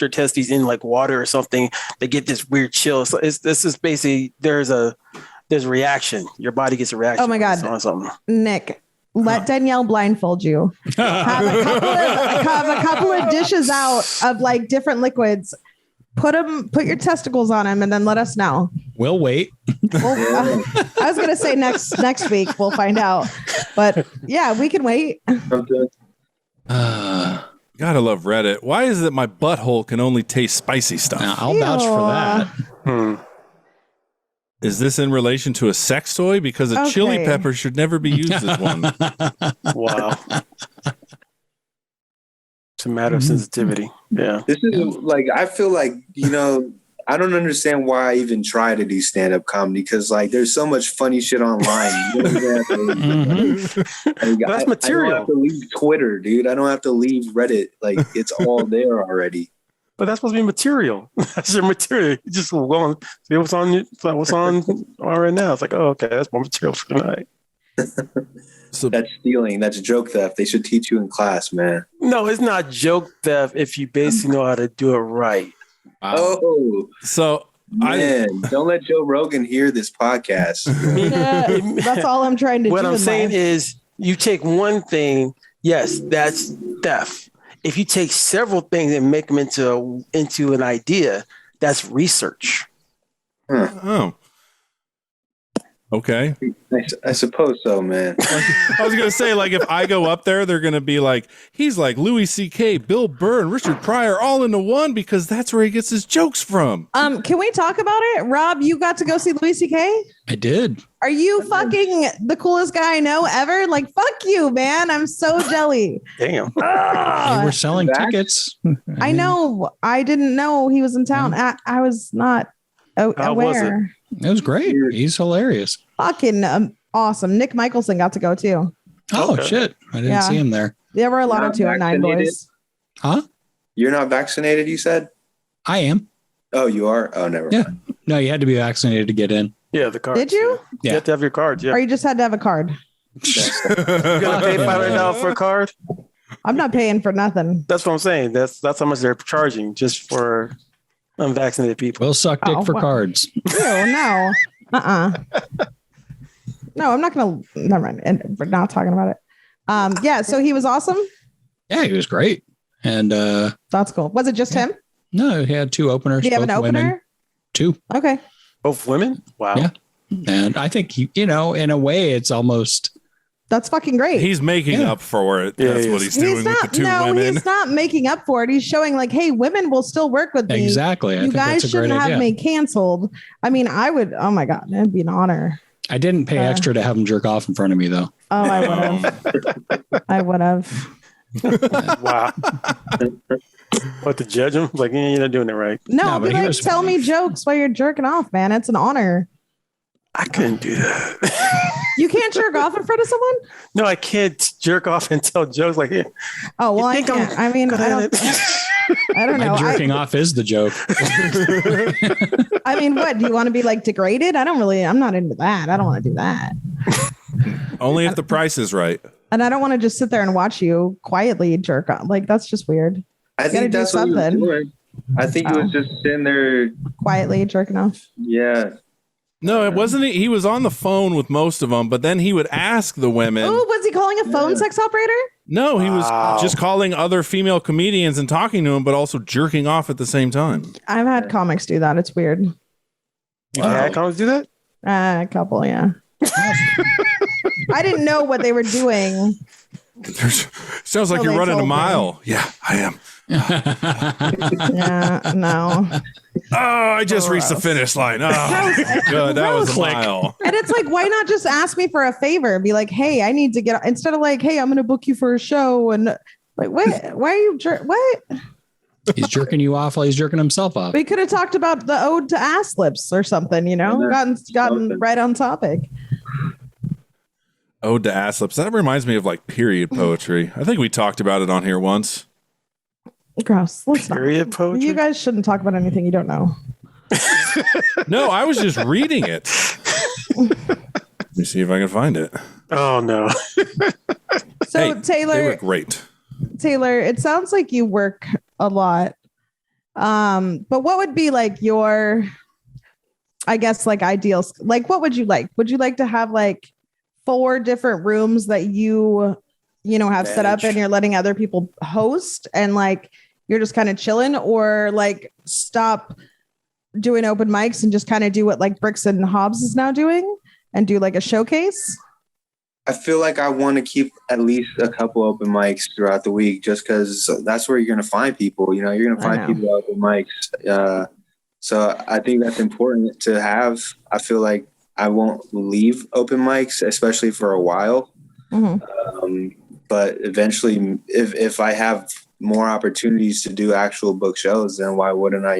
testes in like water or something, they get this weird chill. So this is basically there's a reaction. Your body gets a reaction. Oh my God. On something. Nick, let Danielle blindfold you. Have a couple of dishes out of like different liquids. Put your testicles on them and then let us know. We'll wait. Well, I was gonna say next week we'll find out, but yeah, we can wait. Gotta love Reddit. Why is it that my butthole can only taste spicy stuff? Now, I'll vouch for that. Is this in relation to a sex toy? Because a chili pepper should never be used as one. Wow. It's a matter of sensitivity. Yeah. This is like, I feel like, I don't understand why I even try to do stand-up comedy because like there's so much funny shit online. That's material. I don't have to leave Twitter, dude. I don't have to leave Reddit. Like it's all there already. But that's supposed to be material. That's your material. You just go on, see what's on right now. It's like, oh, okay, that's more material for tonight. So that's stealing. That's joke theft. They should teach you in class, man. No, it's not joke theft if you basically know how to do it right. Wow. Oh, so man, don't let Joe Rogan hear this podcast. That's all I'm trying to do. What I'm saying is you take one thing, yes, that's theft. If you take several things and make them into an idea, that's research. Oh. Okay. I suppose so, man. I was going to say, like, if I go up there, they're going to be like, he's like Louis C.K., Bill Burr, and Richard Pryor all into one because that's where he gets his jokes from. Can we talk about it? Rob, you got to go see Louis C.K.? I did. Are you fucking the coolest guy I know ever? Like, fuck you, man. I'm so jelly. Damn. They were selling tickets. I know. I didn't know he was in town. I was not aware. It was great. He's hilarious. Fucking awesome. Nick Michelson got to go too. Oh, shit. I didn't see him there. There were a lot of 209 boys. Huh? You're not vaccinated, you said? I am. Oh, you are? Oh, never Yeah. mind. No, you had to be vaccinated to get in. Yeah, the card. Did you? You have to have your card. Yeah. Or you just had to have a card? You gonna pay $500 for a card? I'm not paying for nothing. That's what I'm saying. That's how much they're charging just for unvaccinated people. We'll suck dick for cards. Ew, no. No, I'm not gonna. Never mind. And we're not talking about it. Yeah. So he was awesome. Yeah, he was great. And That's cool. Was it just him? no, he had two openers. Do you have an both opener? women. Two. Okay. Both women? Wow. Yeah. And I think, in a way, it's almost. That's fucking great. He's making up for it. Yeah, That's he what is. he's doing with the two women. He's not making up for it. He's showing like, hey, women will still work with me. Exactly. I You think guys that's a great shouldn't have idea. me canceled. I mean, I would. Oh my god, it'd be an honor. I didn't pay extra to have him jerk off in front of me, though. Oh, I would have. I would have. Wow. What, to judge him? Like, you're not doing it right. No, but be he like, was tell me jokes while you're jerking off, man. It's an honor. I couldn't do that. You can't jerk off in front of someone. No, I can't jerk off and tell jokes like, yeah. Oh well, I think I'm can't. I mean, good I at don't. it? I don't know. Jerking off is the joke. I mean, what do you want to be like degraded? I'm not into that. I don't want to do that. Only if the price is right. And I don't want to just sit there and watch you quietly jerk off. Like that's just weird. I think do that's what he was something. doing. I think he was just sitting there. Quietly jerking off. Yeah. No, it wasn't. He was on the phone with most of them, but then he would ask the women. Oh, was he calling a phone sex operator? No, he was just calling other female comedians and talking to them, but also jerking off at the same time. I've had comics do that. It's weird. You had comics do that? A couple, yeah. I didn't know what they were doing. Sounds like So you're they running a told me. mile. Yeah, I am. Yeah, no. Oh, I just reached the finish line. Oh, good. That was a mile. And it's like, why not just ask me for a favor? Be like, hey, I need to get, instead of like, hey, I'm going to book you for a show. And like, what? Why are you, what? He's jerking you off while he's jerking himself off. We could have talked about the ode to ass lips or something, gotten right on topic. Ode to ass lips. That reminds me of like period poetry. I think we talked about it on here once. Gross. Let's not. Period poetry? You guys shouldn't talk about anything you don't know. No, I was just reading it. Let me see if I can find it. Oh, no. So Hey, they Taylor, were great. it sounds like you work a lot. But what would be like your, I guess, like ideals? Like, what would you like? Would you like to have like 4 different rooms that you have set up and you're letting other people host and like you're just kind of chilling, or like stop doing open mics and just kind of do what like Bricks and Hobbs is now doing and do like a showcase? I feel like I want to keep at least a couple open mics throughout the week, just because that's where you're going to find people. You're going to find people at open mics. So I think that's important to have. I feel like I won't leave open mics, especially for a while. Mm-hmm. But eventually, if I have more opportunities to do actual book shows, then why wouldn't I,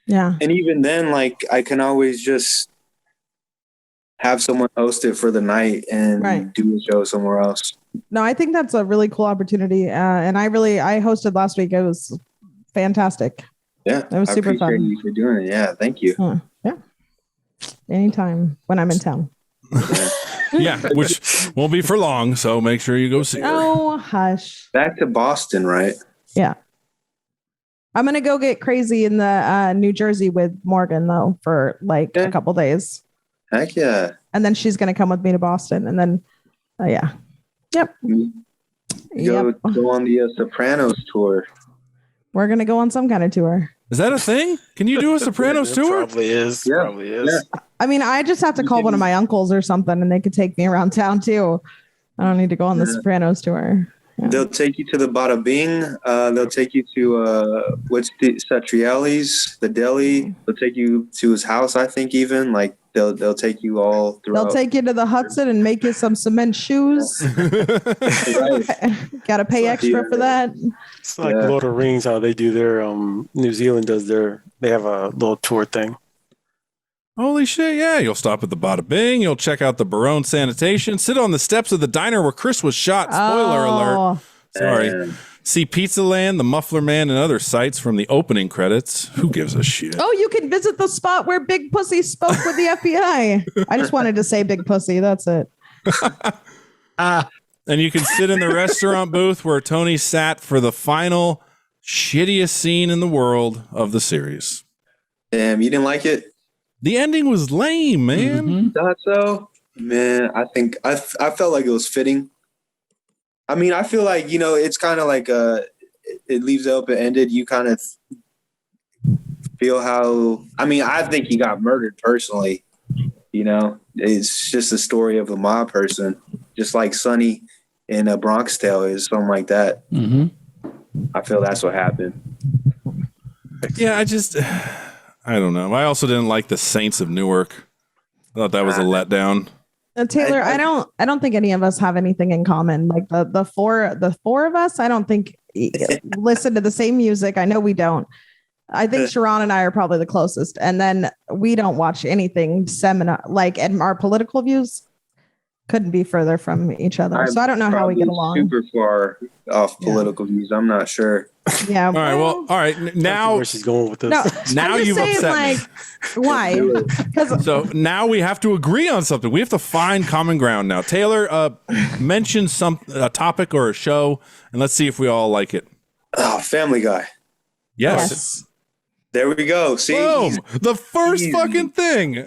Yeah. And even then, like, I can always just have someone host it for the night and do a show somewhere else. No, I think that's a really cool opportunity. And I hosted last week. It was fantastic. Yeah. It was super I appreciate fun. you for doing it. Yeah. Thank you. Yeah. Anytime when I'm in town. Yeah, which won't be for long. So make sure you go see her. Oh, hush. Back to Boston, right? Yeah. I'm going to go get crazy in the New Jersey with Morgan, though, for like a couple days. Heck yeah. And then she's going to come with me to Boston. And then, yeah. Yep. Go on the Sopranos tour. We're going to go on some kind of tour. Is that a thing? Can you do a Sopranos tour? Probably is. Yeah. Probably is. I mean, I just have to call one of my uncles or something, and they could take me around town too. I don't need to go on the Sopranos tour. Yeah. They'll take you to the Bada Bing. They'll take you to what's the Satriali's, the deli. They'll take you to his house. I think even like they'll take you all throughout. They'll take you to the Hudson and make you some cement shoes. Got to pay extra for that. It's like Lord of the Rings, how they do their New Zealand does they have a little tour thing. Holy shit, yeah. You'll stop at the Bada Bing. You'll check out the Barone Sanitation. Sit on the steps of the diner where Chris was shot. Spoiler alert. Sorry. See Pizza Land, the Muffler Man, and other sites from the opening credits. Who gives a shit? Oh, you can visit the spot where Big Pussy spoke with the FBI. I just wanted to say Big Pussy. That's it. And you can sit in the restaurant booth where Tony sat for the final shittiest scene in the world of the series. Damn, you didn't like it? The ending was lame, man. Thought so? Man, I think I felt like it was fitting. I mean, I feel like, it's kind of like it leaves it open-ended. You kind of feel how, I think he got murdered personally. It's just a story of a mob person, just like Sonny in A Bronx Tale is something like that. Mm-hmm. I feel that's what happened. Yeah, I don't know. I also didn't like the Saints of Newark. I thought that was a letdown. Taylor, I don't think any of us have anything in common. Like the four of us, I don't think listen to the same music. I know we don't. I think CharRon and I are probably the closest. And then we don't watch anything seminar, and our political views couldn't be further from each other. So I don't know how we get along. Super far off political views. I'm not sure. Yeah. All right. Well, all right. Now where she's going with this. No, now you've upset me. Why? So now we have to agree on something. We have to find common ground now. Taylor, mention a topic or a show, and let's see if we all like it. Oh, Family Guy. Yes. There we go. See, boom. The first fucking thing.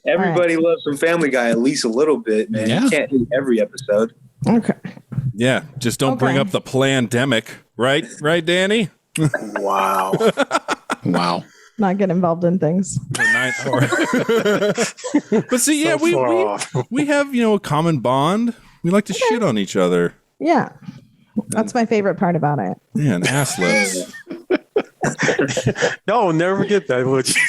Everybody loves some Family Guy at least a little bit, man. Yeah. You can't hit every episode. Okay. Yeah. Just don't bring up the plandemic. Right? Right, Danny? Wow. Wow. Not get involved in things. But see, yeah, we have, a common bond. We like to shit on each other. Yeah. That's my favorite part about it. Yeah, and ass lips. No, never forget that, would you?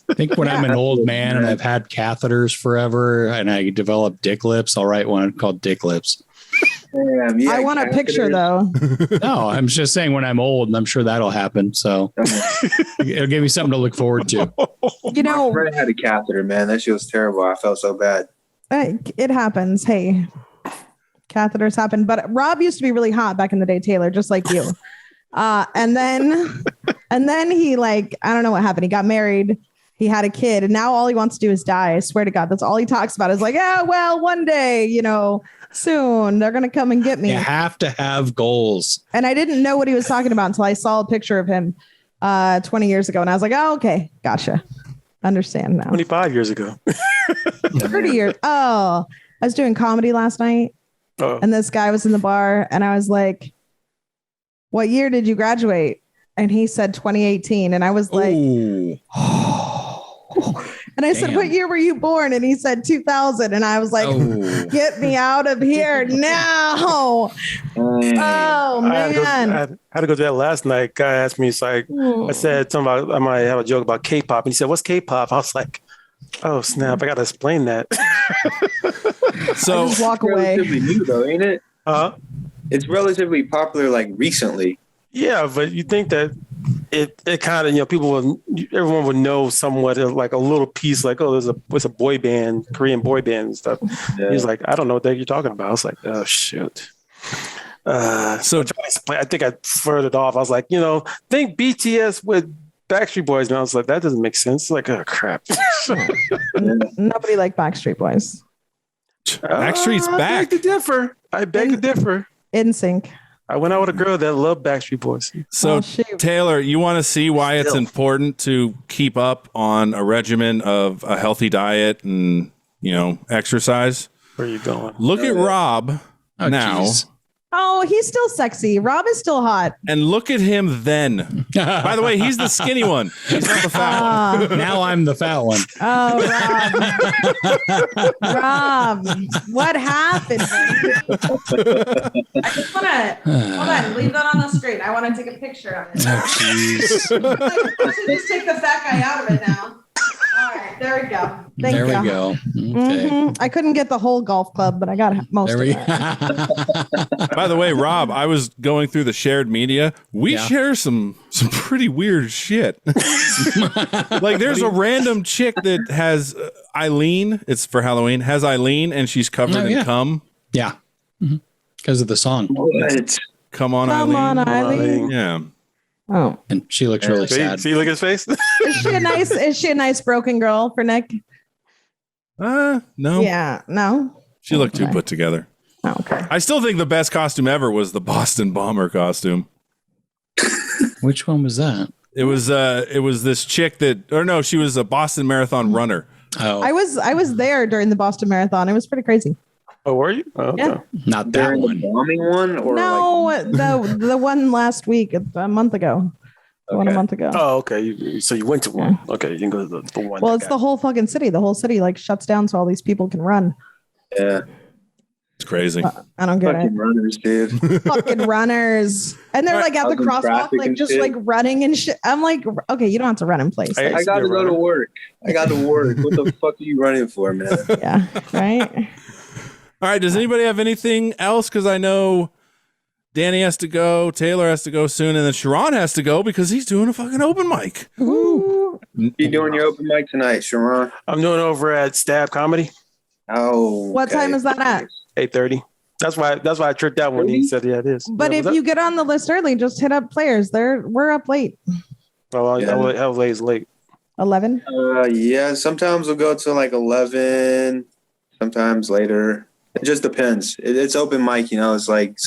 I think when I'm an old man and I've had catheters forever and I develop dick lips, I'll write one called Dick Lips. Damn, I want a picture though. No, I'm just saying when I'm old, and I'm sure that'll happen. So it'll give me something to look forward to. My friend had a catheter, man. That shit was terrible. I felt so bad. It happens. Hey, catheters happen. But Rob used to be really hot back in the day, Taylor, just like you. And then he I don't know what happened. He got married. He had a kid, and now all he wants to do is die. I swear to God, that's all he talks about. Is like, well, one day, soon they're gonna come and get me. You have to have goals. And I didn't know what he was talking about until I saw a picture of him 20 years ago, and I was like, oh, okay, gotcha, understand now. 25 years ago. 30 years. Oh, I was doing comedy last night, and this guy was in the bar, and I was like, what year did you graduate? And he said 2018, and I was like, and I said, what year were you born? And he said 2000. And I was like, get me out of here now. Oh, man. I had to go to that last night. Guy asked me, it's like, I said something about, I might have a joke about K-pop. And he said, what's K-pop? I was like, oh, snap. I got to explain that. So just walk away. Relatively new, though, ain't it? It's relatively popular, recently. Yeah, but you think that it kind of, everyone would know somewhat of a little piece, there's a boy band, Korean boy band and stuff. Yeah. He's like, I don't know what you're talking about. I was like, oh shoot. So I think I furthered off. I was like, think BTS with Backstreet Boys. And I was like, that doesn't make sense. Like, oh crap. Nobody liked Backstreet Boys. Backstreet's back. I beg to differ. In sync. I went out with a girl that loved Backstreet Boys. So, Taylor, you want to see why it's important to keep up on a regimen of a healthy diet and, exercise? Where are you going? Look at Rob now. Geez. Oh, he's still sexy. Rob is still hot. And look at him then. By the way, he's the skinny one. He's not the fat one. Now I'm the fat one. Oh, Rob. Rob, what happened? I just want to hold on. Leave that on the screen. I want to take a picture of it. Oh, jeez. I should just take the fat guy out of it now. All right, there we go. Thank There you. we go. Okay. Mhm. I couldn't get the whole golf club, but I got most There of we it. By the way, Rob, I was going through the shared media. We share some pretty weird shit. Like there's a random chick that has Eileen. It's for Halloween. Has Eileen, and she's covered in cum. Yeah. Because of the song. What? Come on, Come Eileen. on, Eileen. Yeah. Oh, And she looks really sad. See, look at his face. is she a nice broken girl for Nick? No. Yeah, no. She looked too Okay. put together. Oh, okay. I still think the best costume ever was the Boston Bomber costume. Which one was that? It was this chick she was a Boston Marathon runner. Oh, I was there during the Boston Marathon. It was pretty crazy. Oh, were you? Oh, okay. Yeah. not that During one. the bombing one, or No, the one last week, a month ago. The one a Okay. month ago. Oh, okay. So you went to one. Okay, you can go to the one. Well, that it's got- the whole fucking city. The whole city like shuts down so all these people can run. yeah, It's crazy. I don't get fucking it. runners, dude. Fucking runners. And they're like at the Fucking crosswalk, traffic like and just shit. like running and shit. I'm like, okay, you don't have to run in place. I- Like, I got to go to work. What the fuck are you running for, man? yeah, right. All right. Does anybody have anything else? Because I know Danny has to go, Taylor has to go soon, and then CharRon has to go because he's doing a fucking open mic. Ooh. You doing your open mic tonight, CharRon? I'm doing over at Stab Comedy, Oh, What time is that at? 8:30. That's why I tricked out when he said, "Yeah, it is." But Yeah, if was you get on the list early, just hit up players. We're up late. well, Yeah. how late is late? 11. Yeah, sometimes we'll go to like 11, sometimes later. It just depends. It's open mic, It's like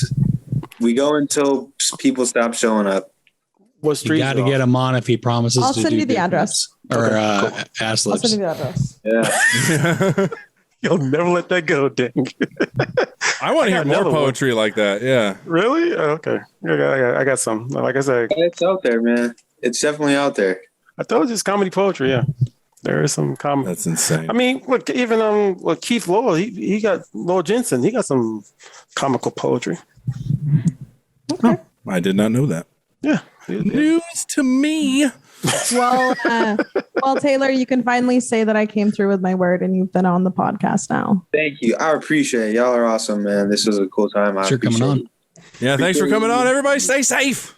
we go until people stop showing up. What You street? got to get him on if he promises I'll to send do you the good address. lips. Or Okay, ass I'll lips. send you the address. Yeah. You'll never let that go, dang. I want to hear got more another one. poetry like that. Yeah. Really? Oh, okay. I got some. Like I said, It's out there, man. It's definitely out there. I told you it's comedy poetry. Yeah, there is some comedy. That's insane. I mean, look, even Keith Lowell, he got Lowell Jensen. He got some comical poetry. I did not know that. Yeah. News to me. Well, Taylor, you can finally say that I came through with my word and you've been on the podcast now. Thank you. I appreciate it. Y'all are awesome, man. This was a cool time. I Thanks for coming appreciate on. Yeah. Thanks for coming on. Everybody stay safe.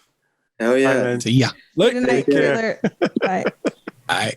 it. Hell yeah. All right, man. See ya. Look. Good night, Take care. Taylor. Bye. Bye.